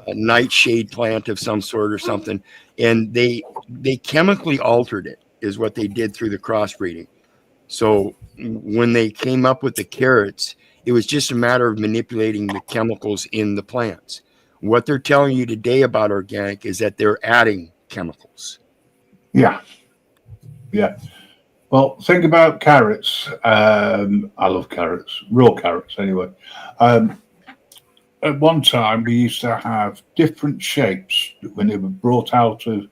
nightshade plant of some sort or something, and they chemically altered it, is what they did through the crossbreeding. So when they came up with the carrots, it was just a matter of manipulating the chemicals in the plants. What they're telling you today about organic is that they're adding chemicals. Yeah. Yeah. Well, think about carrots. I love carrots, raw carrots anyway. At one time, we used to have different shapes when they were brought out of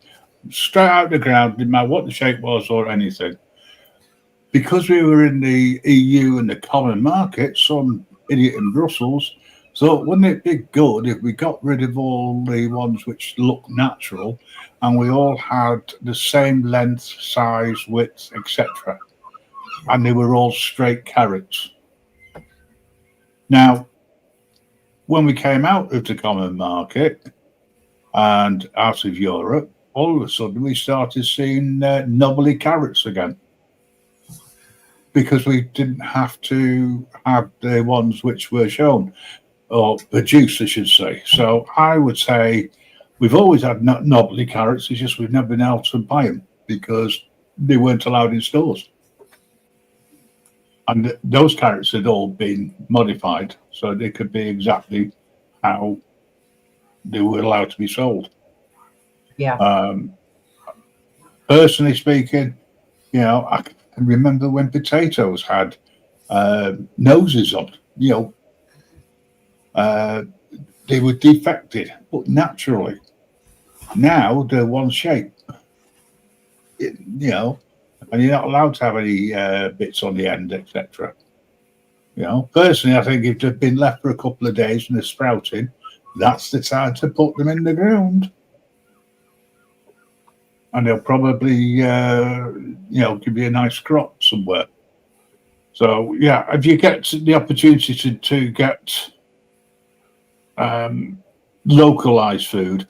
straight out of the ground, didn't matter what the shape was or anything. Because we were in the EU and the common market, some idiot in Brussels thought, wouldn't it be good if we got rid of all the ones which look natural and we all had the same length, size, width, etc. And they were all straight carrots. Now, when we came out of the common market and out of Europe, all of a sudden we started seeing knobbly carrots again, because we didn't have to have the ones which were shown, or produced, I should say. So I would say we've always had knobbly carrots, it's just we've never been able to buy them because they weren't allowed in stores. And those carrots had all been modified so they could be exactly how they were allowed to be sold. Yeah. Personally speaking, you know, I can remember when potatoes had noses on, you know, they were defected, but naturally. Now they're one shape, you know, and you're not allowed to have any bits on the end, etc. You know, personally, I think if they've been left for a couple of days and they're sprouting, that's the time to put them in the ground. And they'll probably, you know, give you a nice crop somewhere. So, yeah, if you get the opportunity to get localized food,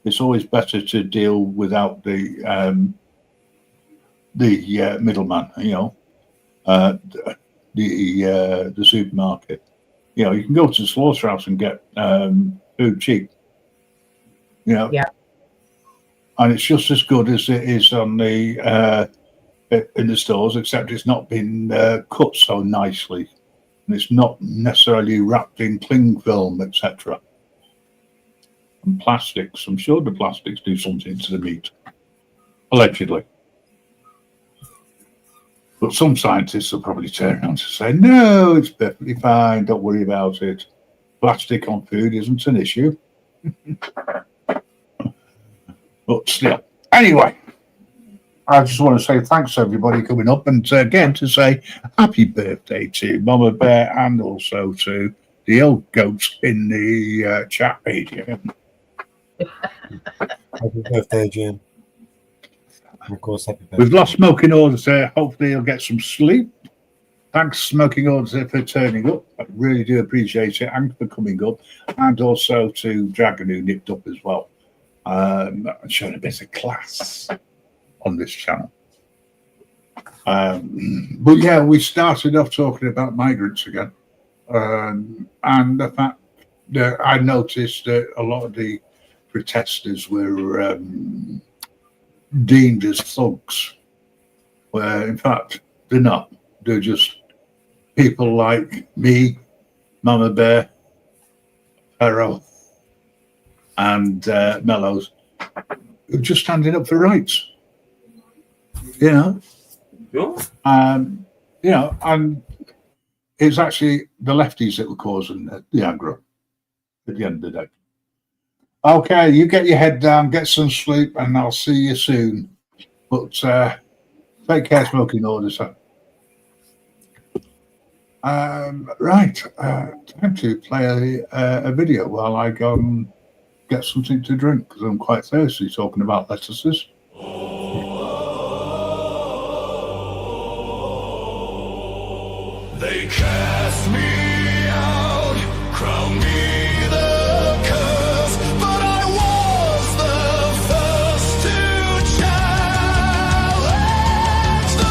it's always better to deal without the middleman, you know, the supermarket. You know, you can go to the slaughterhouse and get food cheap, you know. Yeah. And it's just as good as it is on the in the stores, except it's not been cut so nicely, and it's not necessarily wrapped in cling film, etc. And plastics. I'm sure the plastics do something to the meat, allegedly. But some scientists will probably turn around to say, "No, it's perfectly fine. Don't worry about it. Plastic on food isn't an issue." But still, anyway, I just want to say thanks to everybody coming up, and again to say happy birthday to Mama Bear and also to the old goats in the chat page. Happy birthday, Jim. And of course, happy birthday. We've lost Smoking Orders there. Hopefully, he'll get some sleep. Thanks, Smoking Orders, for turning up. I really do appreciate it, and for coming up, and also to Dragon, who nipped up as well. Showing a bit of class on this channel. But yeah, we started off talking about migrants again, and the fact that I noticed that a lot of the protesters were deemed as thugs, where in fact they're not. They're just people like me, Mama Bear, Pharaoh, and Mellows, who are just standing up for rights. You know? You know, and it's actually the lefties that were causing the aggro at the end of the day. Okay, you get your head down, get some sleep, and I'll see you soon. But take care, smoking order, sir. Right, time to play a video while I go and get something to drink, because I'm quite thirsty talking about lettuces. They cast me out, crown me the curse, but I was the first to challenge the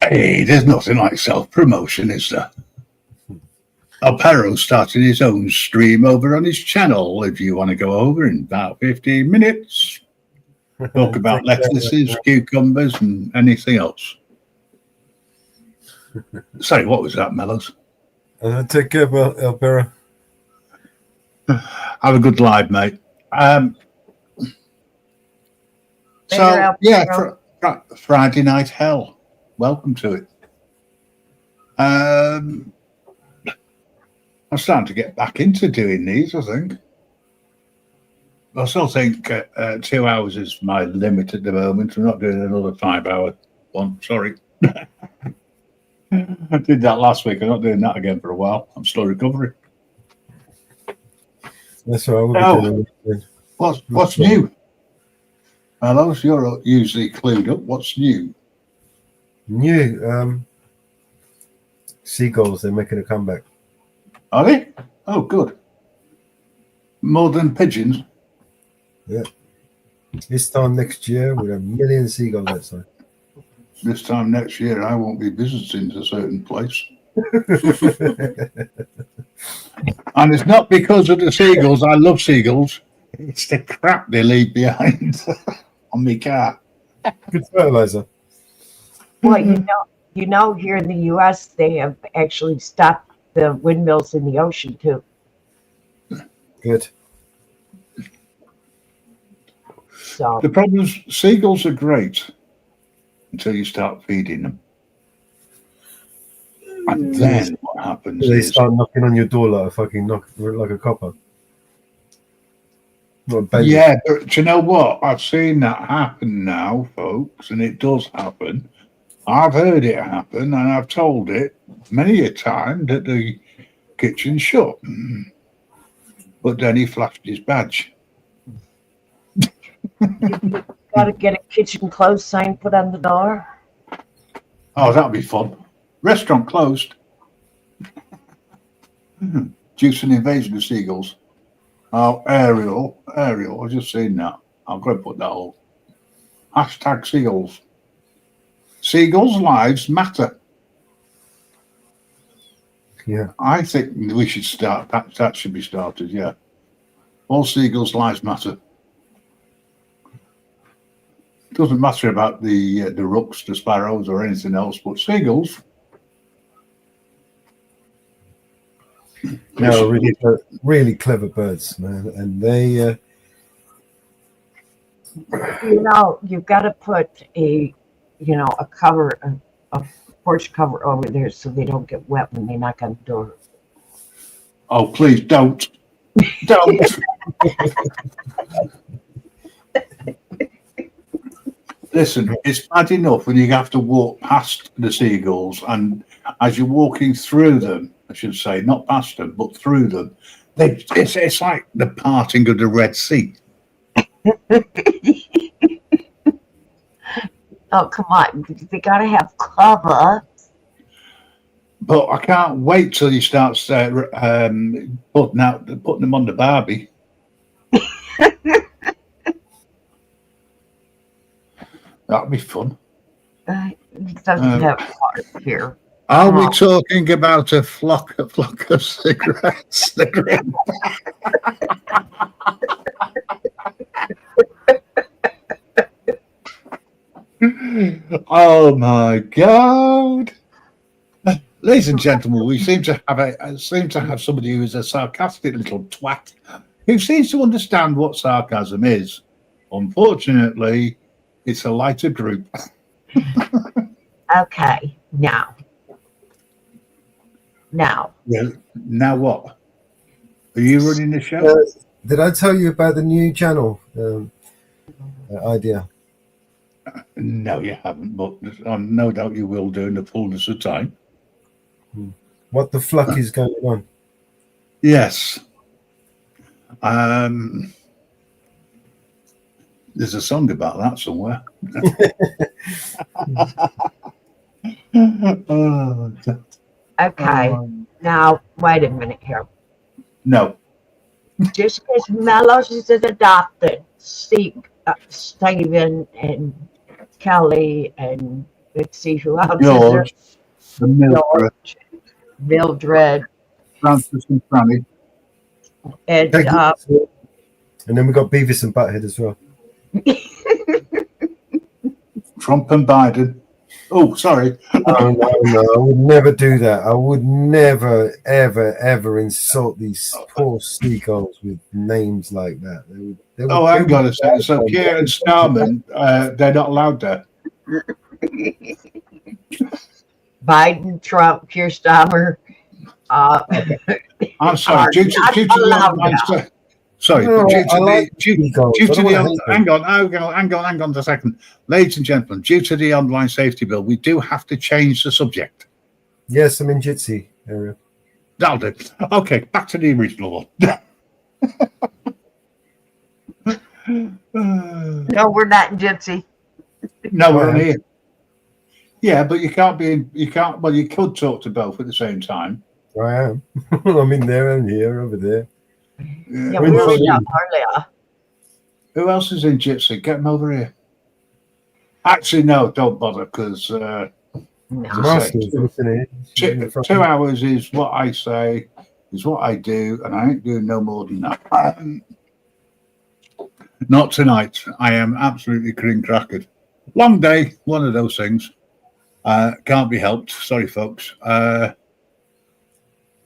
Hey, there's nothing like self-promotion, is there? Alpero started his own stream over on his channel. If you want to go over in about 15 minutes, talk about lettuces, cucumbers, and anything else. Sorry, what was that, Mellows? Take care, Alpera. Have a good live, mate. So, yeah, Friday Night Hell. Welcome to it. I'm starting to get back into doing these, I think. I still think 2 hours is my limit at the moment. I'm not doing another 5-hour one. Sorry. I did that last week. I'm not doing that again for a while. I'm still recovering. That's what I will be doing. What's new? Hello, you're usually clued up. What's new? New. Seagulls, they're making a comeback. Are they? Oh, good. More than pigeons? Yeah. This time next year, we'll have a million seagulls outside. This time next year, I won't be visiting a certain place. And it's not because of the seagulls. I love seagulls. It's the crap they leave behind on my car. Good fertilizer. Well, you know, here in the U.S., they have actually stopped the windmills in the ocean too. Good. So The problem is seagulls are great until you start feeding them. And then what happens They is start knocking on your door like a copper. yeah, but do you know what? I've seen that happen now, folks, and it does happen. I've heard it happen, and I've told it many a time that the kitchen's shut. But then he flashed his badge. got to get a kitchen closed sign put on the door. Oh, that'll be fun. Restaurant closed. Due to an invasion of seagulls. Oh, Ariel, I've just seen that. I'm going to put that up. Hashtag seagulls. Seagulls' lives matter. Yeah. I think we should start, that should be started, yeah. All seagulls' lives matter. It doesn't matter about the rooks, the sparrows, or anything else, but seagulls. No, really clever birds, man, and they. You know, you've got to put a cover, a porch cover over there so they don't get wet when they knock on the door. Oh, please don't. Don't. Listen, it's bad enough when you have to walk past the seagulls, and as you're walking through them, I should say, not past them, but through them, it's like the parting of the Red Sea. Oh, come on. They got to have cover. But I can't wait till you start putting them on the Barbie. That'd be fun. It doesn't have water here. Are we talking about a flock of cigarettes? The green. Oh my God! Ladies and gentlemen, we seem to have somebody who is a sarcastic little twat who seems to understand what sarcasm is. Unfortunately, it's a lighter group. Okay, now. Well, now what? Are you running the show? Did I tell you about the new channel idea? No, you haven't, but no doubt you will do in the fullness of time. What the fuck is going on? Yes. There's a song about that somewhere. Okay, now wait a minute here. No. Just because Mellows is adopted, Stephen and Kelly and Let's see who else is there. George, the Mildred, Mildred, Francis and Franny. and And then we got Beavis and Butthead as well. Trump and Biden. Oh, sorry. Oh, no, I would never do that. I would never, ever insult these poor seagulls with names like that. Hang on a second. So Keir and Starman, they're not allowed there. Biden, Trump, Keir Starmer. I'm sorry. Due to the hang on a second, ladies and gentlemen. Due to the online safety bill, we do have to change the subject. Yes, I'm in Jitsi area. That'll do. Okay, back to the original one. No, we're not in Gypsy. No, we're on here. Yeah, but you can't be in. You can't. Well, you could talk to both at the same time. I am. I'm in there. I'm here. Over there. Yeah, we were in earlier. Who else is in Jitsi? Get them over here. Actually, no, don't bother because 2 hours is what I say, is what I do, and I ain't doing no more than that. Not tonight. I am absolutely crackered. Long day, one of those things. Can't be helped. Sorry, folks.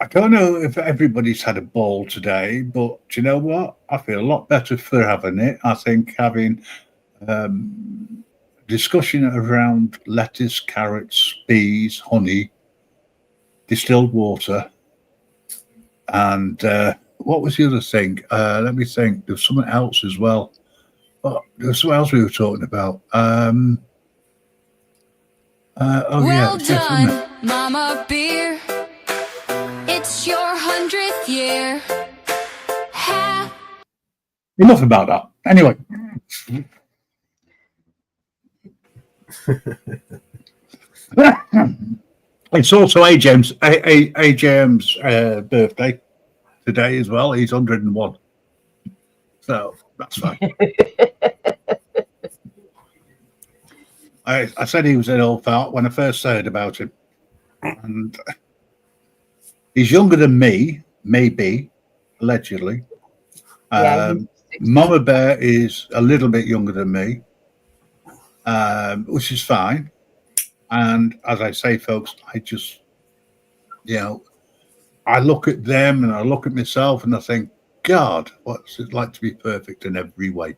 I don't know if everybody's had a ball today, but do you know what? I feel a lot better for having it. I think having discussion around lettuce, carrots, peas, honey, distilled water, and what was the other thing? Let me think. There was something else as well. Oh, there was something else we were talking about. Well done, Mama Beer. It's your 100th year. Enough about that. Anyway. It's also AJM's birthday today as well. He's 101. So that's fine. I said he was an old fart when I first heard about him. And he's younger than me, maybe, allegedly. Mama Bear is a little bit younger than me, which is fine. And as I say, folks, I just, I look at them and I look at myself and I think, God, what's it like to be perfect in every way?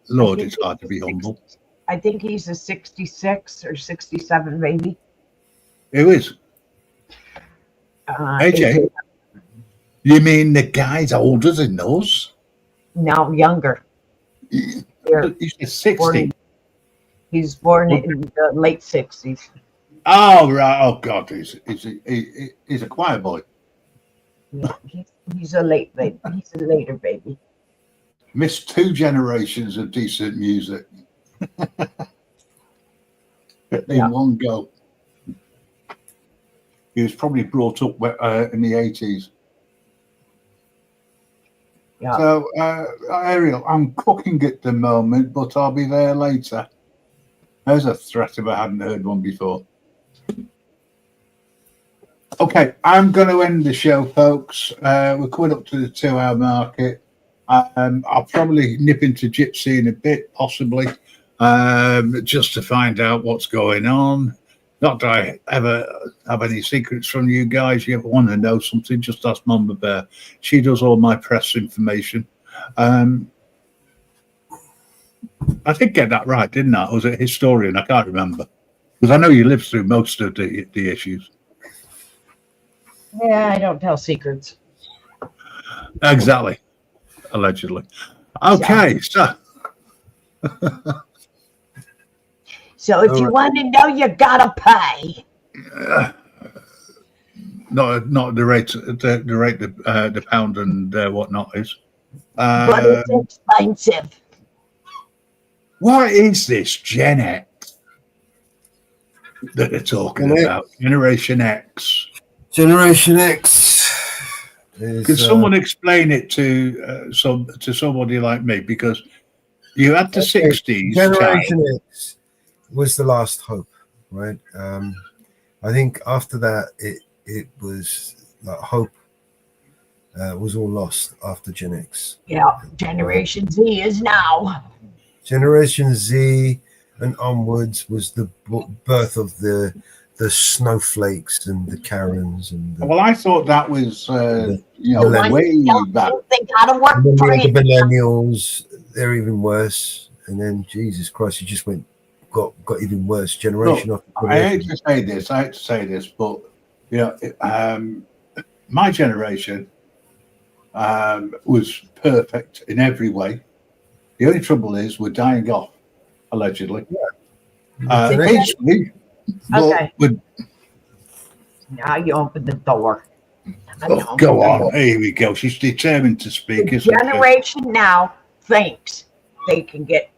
Lord, it's hard to be humble. I think he's a 66 or 67 baby. Who is? AJ? You mean the guy's older than us? No, younger. He's 60. He's born in the late 60s. Oh, right. Oh, God. He's a quiet boy. Yeah, he's a late baby. He's a later baby. Missed 2 generations of decent music in one go. He was probably brought up in the 80s. Yeah. So, Ariel, I'm cooking at the moment, but I'll be there later. There's a threat if I hadn't heard one before. Okay, I'm going to end the show, folks. We're coming up to the 2-hour market. I'll probably nip into Gypsy in a bit, possibly, just to find out what's going on. Not that I ever have any secrets from you guys. You ever want to know something, just ask Mama Bear. She does all my press information. I did get that right, didn't I? Or was it historian? I can't remember. Because I know you lived through most of the issues. Yeah, I don't tell secrets. Exactly. Allegedly. Okay, so... So if you want to know, you gotta pay. Not the rate the pound and whatnot is. But it's expensive. What is this Gen X that they're talking about? Generation X. Generation X. Can someone explain it to somebody like me? Because you had the 60s. Generation X was the last hope, right? I think after that, it was like hope was all lost after Gen X. Yeah, Generation Z is now. Generation Z and onwards was the birth of the snowflakes and the Karens and the, Well, I thought that was, you know, The ones way that back. don't think gotta work and then for we had you. the millennials. They're even worse. And then Jesus Christ, it just got even worse. Generation Look, after I hate generation. to say this, but you know, my generation was perfect in every way. The only trouble is we're dying off, allegedly. Hastily, Okay. but Now you open the door. oh, go on. Here we go. She's determined to speak. The Isn't she? generation now thinks they can get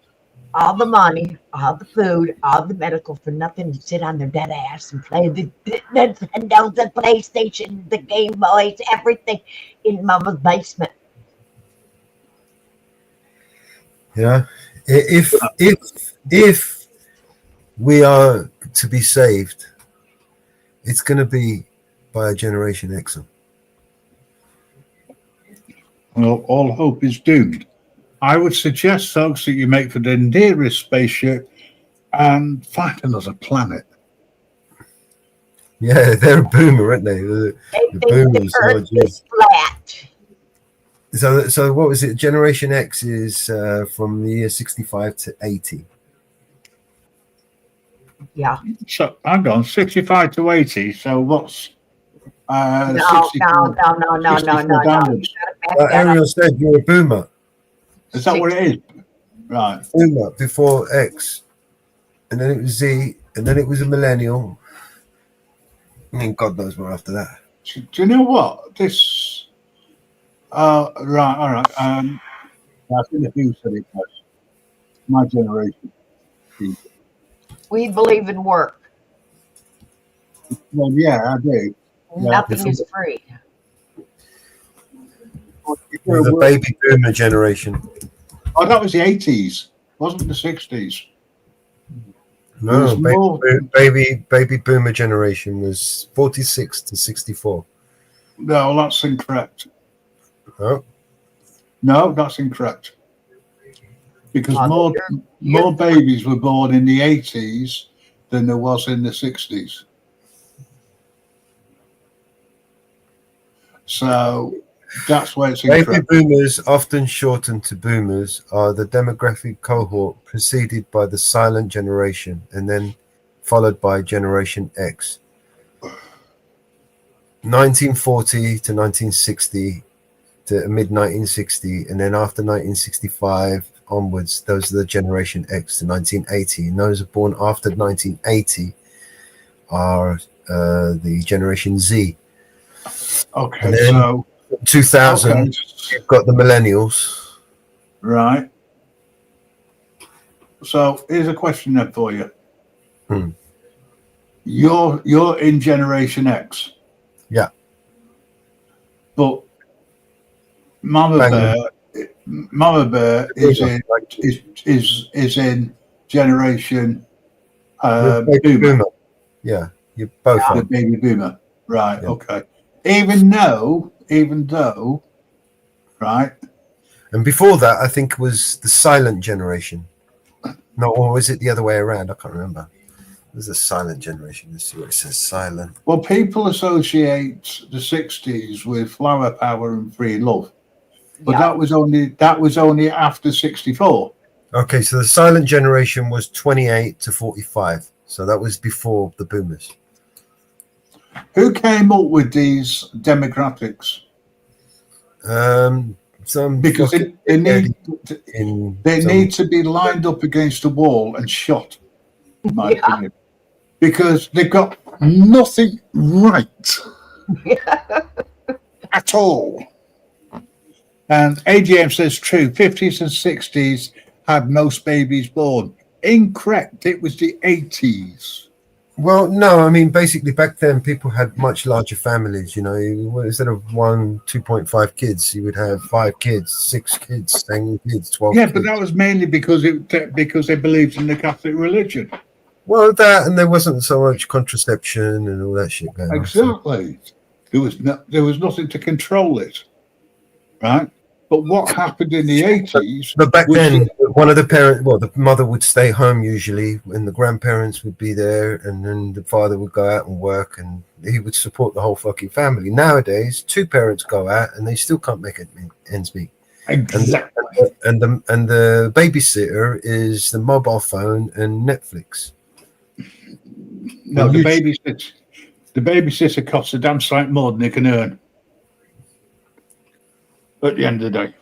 all the money, all the food, all the medical for nothing, and sit on their dead ass and play the Nintendo, the PlayStation, the Game Boys, everything in Mama's basement. Yeah. If we are to be saved, it's going to be by a Generation X. Well, all hope is doomed. I would suggest, folks, that you make for the nearest spaceship and find another planet. Yeah, they're a boomer, aren't they? The They think boomers. the Oh, earth geez. is flat. So what was it? Generation X is from the year 65 to 80. Yeah. So, hang on, 65 to 80. So what's No. 64 downwards? Ariel said you're a boomer. Is that what it is? Right. Boomer before X, and then it was Z, and then it was a millennial. I mean, God knows what after that. Do you know what? This. Right, all right. I think a few said it was my generation. We believe in work. Well, yeah, I do. Yeah. Nothing is free. We're the baby boomer generation. Oh, that was the 80s, wasn't it? The 60s. No, baby boomer generation was 46 to 64. No, that's incorrect. Oh, No, that's incorrect. Because Oh, more babies were born in the 80s than there was in the 60s. So that's where it's baby incorrect. boomers, often shortened to boomers, are the demographic cohort preceded by the silent generation and then followed by Generation X. 1940 to 1960 to mid-1960, and then after 1965 onwards, those are the Generation X to 1980. And those are born after 1980 are the Generation Z. Okay, And then so 2000, okay. you've got the millennials. Right. So here's a question then for you. Hmm. You're in Generation X. Yeah. But Mama Bear is in Generation Baby Boomer. boomer. Yeah, you're both The on. baby boomer. Right, Yeah. okay. Even though, right, And before that, I think was the silent generation. No, or was it the other way around? I can't remember. It was the silent generation. Let's see what it says. Silent. well, people associate the 60s with flower power and free love. But Yeah. that was only after 64. Okay, so the silent generation was 28 to 45. So that was before the boomers. Who came up with these demographics? Some Because they need in to be lined up against a wall and shot, in my Yeah. opinion. Because they've got nothing right at all. And AGM says true, 50s and 60s had most babies born. Incorrect, it was the 80s. Well, no, I mean, basically back then people had much larger families, you know, instead of 2.5 kids, you would have 5 kids, 6 kids, 10 kids, 12 Yeah, kids. but that was mainly because they believed in the Catholic religion. Well, that, and there wasn't so much contraception and all that shit going on. Exactly. There was nothing to control it, right? But what happened in the 80s? But back then, one of the parents, well, the mother would stay home usually, and the grandparents would be there, and then the father would go out and work, and he would support the whole fucking family. Nowadays, two parents go out, and they still can't make ends meet. Exactly. And the babysitter is the mobile phone and Netflix. No, the babysitter costs a damn sight more than they can earn. At the end of the day,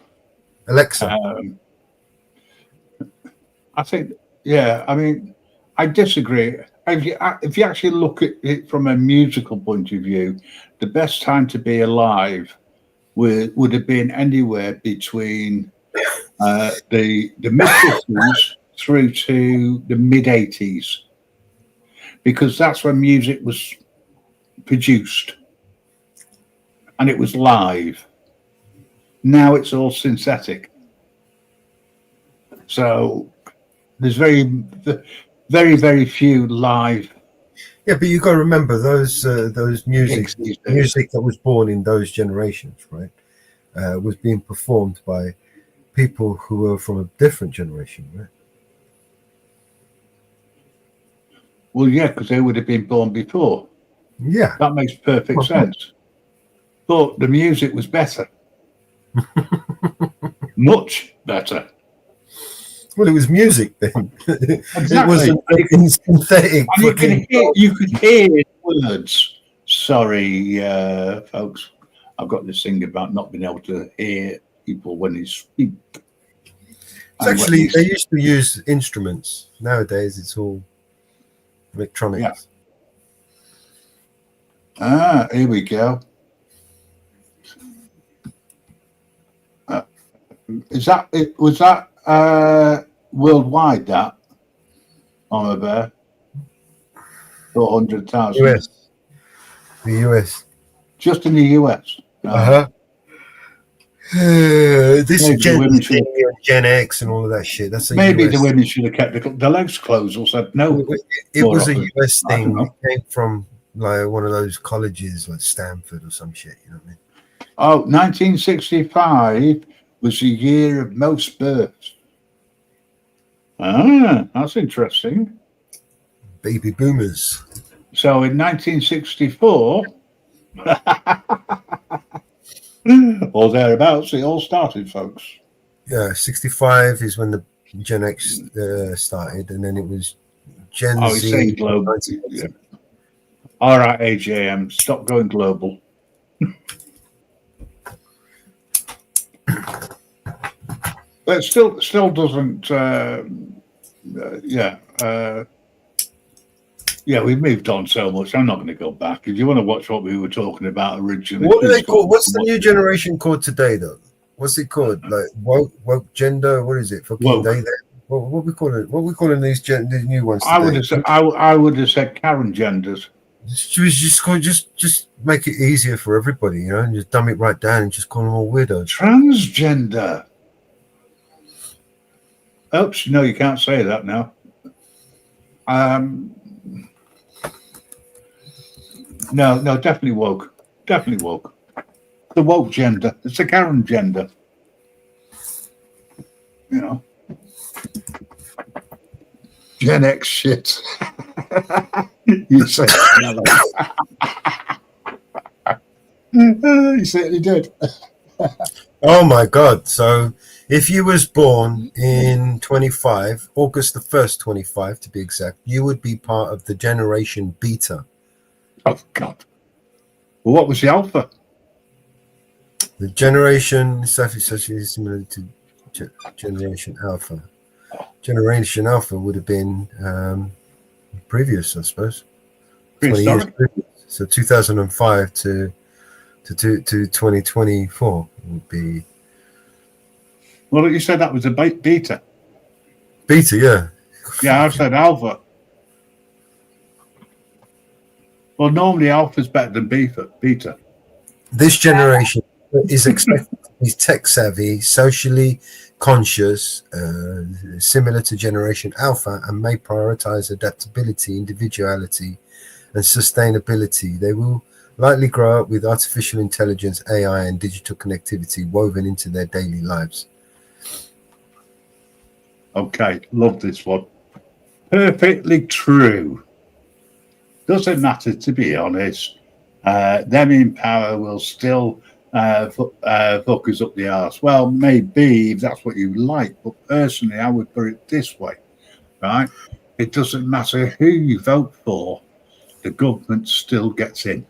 Alexa. I think, yeah. I mean, I disagree. If you actually look at it from a musical point of view, the best time to be alive would have been anywhere between the mid-50s through to the mid-80s, because that's when music was produced and it was live. Now it's all synthetic. So there's very, very few live. Yeah, but you got to remember those music that was born in those generations, right? Was being performed by people who were from a different generation, right? Well, yeah, because they would have been born before. Yeah, that makes perfect sense. But the music was better. Much better. Well, it was music then. Exactly. It wasn't synthetic. And you could hear words. Sorry, folks. I've got this thing about not being able to hear people when they speak. It's actually, they used to use instruments. Nowadays, it's all electronics. Yeah. Here we go. Is that it? Was that worldwide? That on a bear, 400,000. US. The US. Just in the US. This Gen X and all of that shit. That's maybe the women should have kept the legs closed or said no. It was a US thing. It came from like one of those colleges like Stanford or some shit. You know what I mean? Oh, 1965 was the year of most births. That's interesting. Baby boomers. So in 1964, or thereabouts, it all started, folks. Yeah, 65 is when the Gen X started, and then it was Gen Z. He's saying global. Yeah. All right, AJM, stop going global. But it still doesn't. We've moved on so much. I'm not going to go back. If you want to watch what we were talking about originally, what do they call? What's the new generation called today, though? What's it called? Like woke gender? What is it? Fucking they? What we calling? What we calling these new ones? Today? I would have said Karen genders. Just make it easier for everybody, you know, and just dumb it right down and just call them all weirdos. Transgender. Oops, no, you can't say that now. No, definitely woke. Definitely woke. The woke gender. It's the Karen gender. You know. Gen X shit. You say you certainly did. Oh my God. So if you was born in 25, August the 1st, 25 to be exact, you would be part of the generation beta. Oh God. Well, what was the alpha? The generation is similar to generation alpha. Generation alpha would have been previous, I suppose. 20 years previous. So 2005 to 2024 would be. Well, you said that was a beta. Beta, yeah. Yeah, I said alpha. Well, normally alpha is better than beta. This generation is expected to He's tech savvy, socially conscious, similar to Generation Alpha, and may prioritize adaptability, individuality, and sustainability. They will likely grow up with artificial intelligence, AI, and digital connectivity woven into their daily lives. Okay, love this one. Perfectly true. Doesn't matter, to be honest. Them in power will still fuck us up the arse. Well, maybe if that's what you like, but personally, I would put it this way, right? It doesn't matter who you vote for, the government still gets in.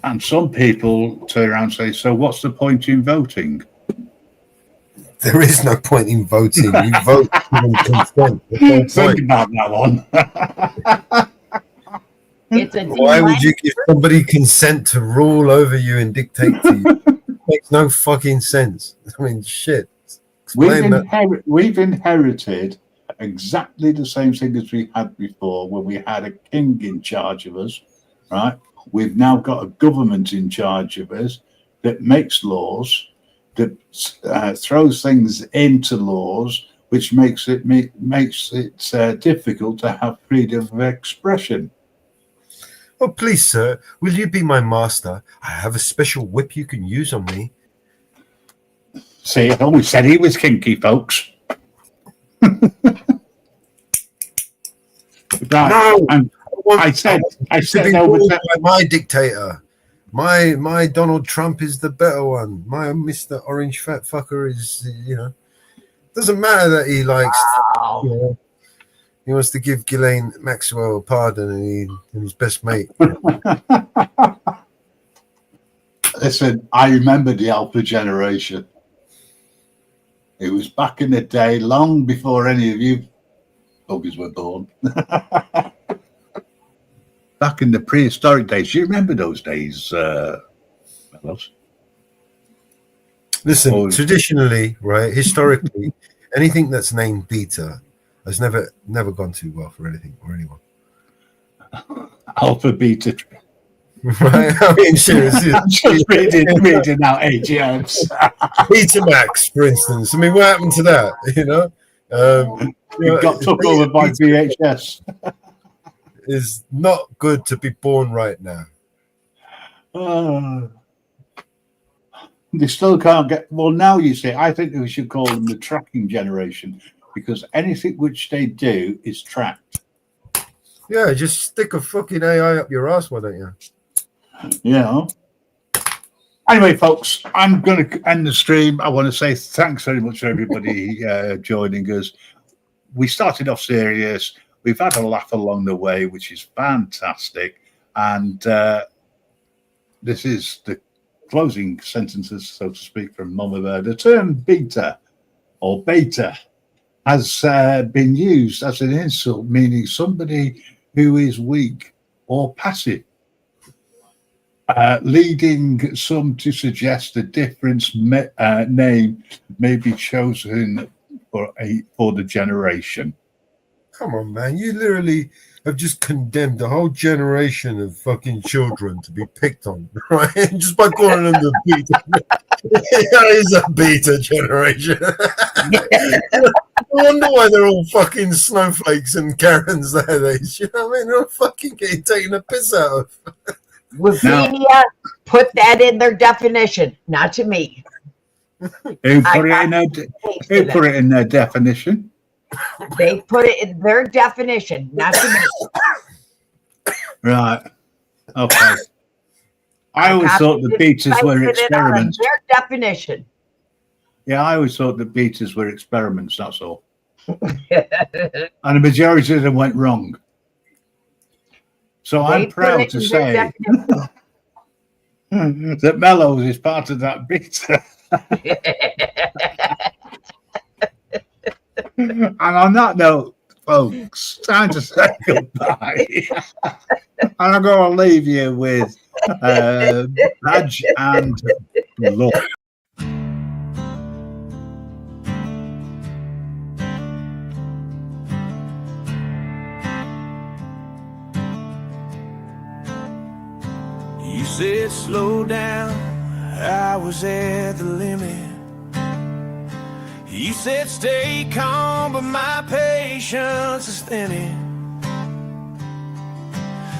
And some people turn around and say, so what's the point in voting? There is no point in voting. You vote given consent. Think about that one. Why would you give somebody consent to rule over you and dictate to you? It makes no fucking sense. I mean, shit. We've inherited exactly the same thing as we had before when we had a king in charge of us, right? We've now got a government in charge of us that makes laws, that throws things into laws, which makes it difficult to have freedom of expression. Oh, please, sir, will you be my master? I have a special whip you can use on me. See, I always said he was kinky, folks. Right. No, I said my dictator. My Donald Trump is the better one. My Mr. Orange Fat Fucker is, doesn't matter that he likes, he wants to give Ghislaine Maxwell a pardon and his best mate. Listen, I remember the Alpha generation. It was back in the day, long before any of you buggers were born. Back in the prehistoric days. Do you remember those days, fellows? Listen, traditionally, right, historically, anything that's named beta has never gone too well for anything or anyone. Alpha, beta. Right? I mean, seriously. I'm just reading out AGMs. Beta Max, for instance. I mean, what happened to that? You got took over by VHS. Is not good to be born right now. They still can't get. Well, now you see, I think we should call them the tracking generation because anything which they do is tracked. Yeah, just stick a fucking AI up your ass, why don't you? Yeah. Anyway, folks, I'm going to end the stream. I want to say thanks very much for everybody joining us. We started off serious. We've had a laugh along the way, which is fantastic. And this is the closing sentences, so to speak, from Mama Bear. The term beta or beta has been used as an insult, meaning somebody who is weak or passive, leading some to suggest a different name may be chosen for the generation. Come on, man. You literally have just condemned a whole generation of fucking children to be picked on, right? Just by calling them the beta. That is a beta generation. I wonder why they're all fucking snowflakes and Karens nowadays. You know what I mean? They're all fucking getting taken a piss out of. Wikipedia put that in their definition, not to me. Who put it in their definition? They put it in their definition, not to me. Right. Okay. I always thought the betas were experiments. Their definition. Yeah, I always thought the betas were experiments, that's all. And the majority of them went wrong. So I'm proud to say that Mellows is part of that beta. And on that note, folks, time to say goodbye. And I'm going to leave you with Badge and Love. You said slow down, I was at the limit. You said stay calm, but my patience is thinning.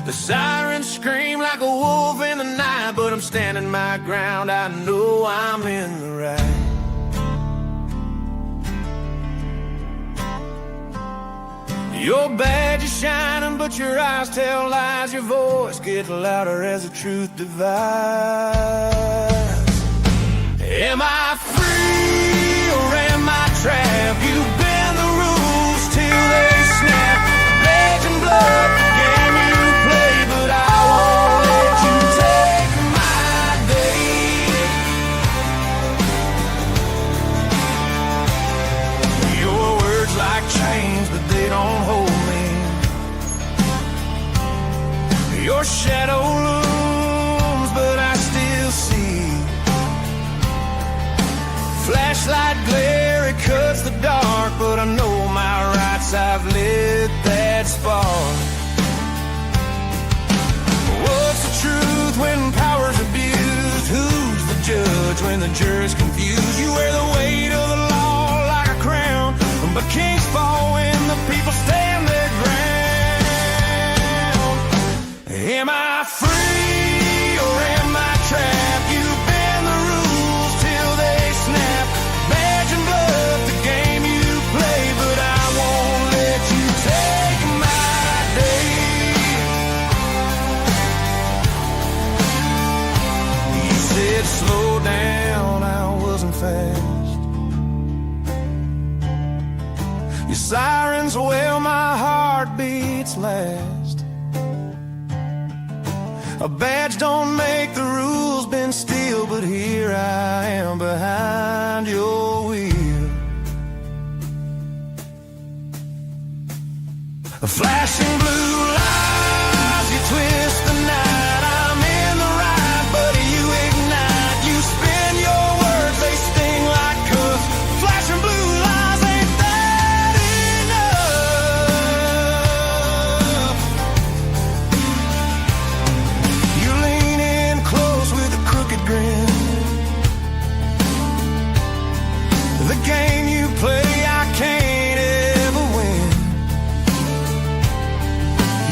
The sirens scream like a wolf in the night, but I'm standing my ground, I know I'm in the right. Your badge is shining, but your eyes tell lies. Your voice gets louder as the truth divides. Am I free or am I trapped? You bend the rules till they snap. Rage and blood, the game you play, but I won't let you take my day. Your words like chains, but they don't hold me. Your shadow looms, but I still see. Flashlight glare, it cuts the dark, but I know my rights, I've lit that spark. What's the truth when power's abused? Who's the judge when the jury's confused? You wear the weight of the law like a crown, but kings fall when the people stand their ground. Am I free or am I trapped? You bend the rules till they snap. Badge and blood, the game you play, but I won't let you take my day. You said slow down, I wasn't fast. Your sirens wail, my heart beats last. A badge don't make the rules, been still, but here I am behind your wheel. Flashing blue lights, you twist the night. I'm in the right, but you ignite. You spin your words, they sting like cuffs. Flashing blue lights, ain't that enough? You lean in close with a crooked grin. The game you play, I can't ever win.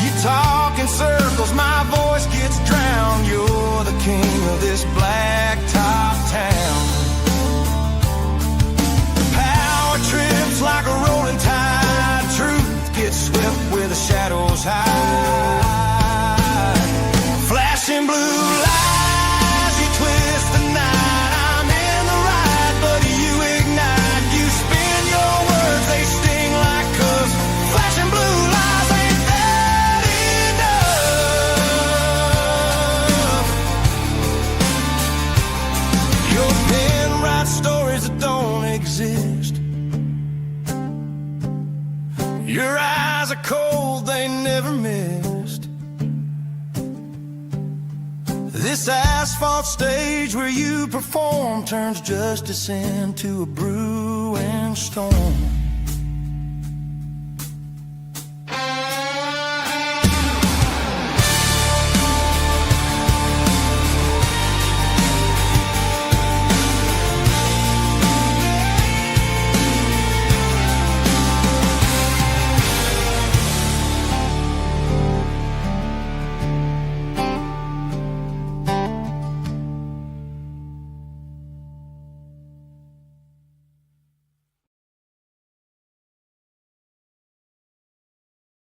You talk in circles, my voice gets drowned. You're the king of this blacktop town. Power trips like a rolling tide. Truth gets swept where the shadows hide. Flashing blue lights, you twist the night. I'm in the right, but you ignite. You spin your words, they sting like cuffs. Flashing blue lights, ain't that enough? Your pen writes stories that don't exist. Your eyes are cold, they never missed. This asphalt stage where you perform turns justice into a brewing storm.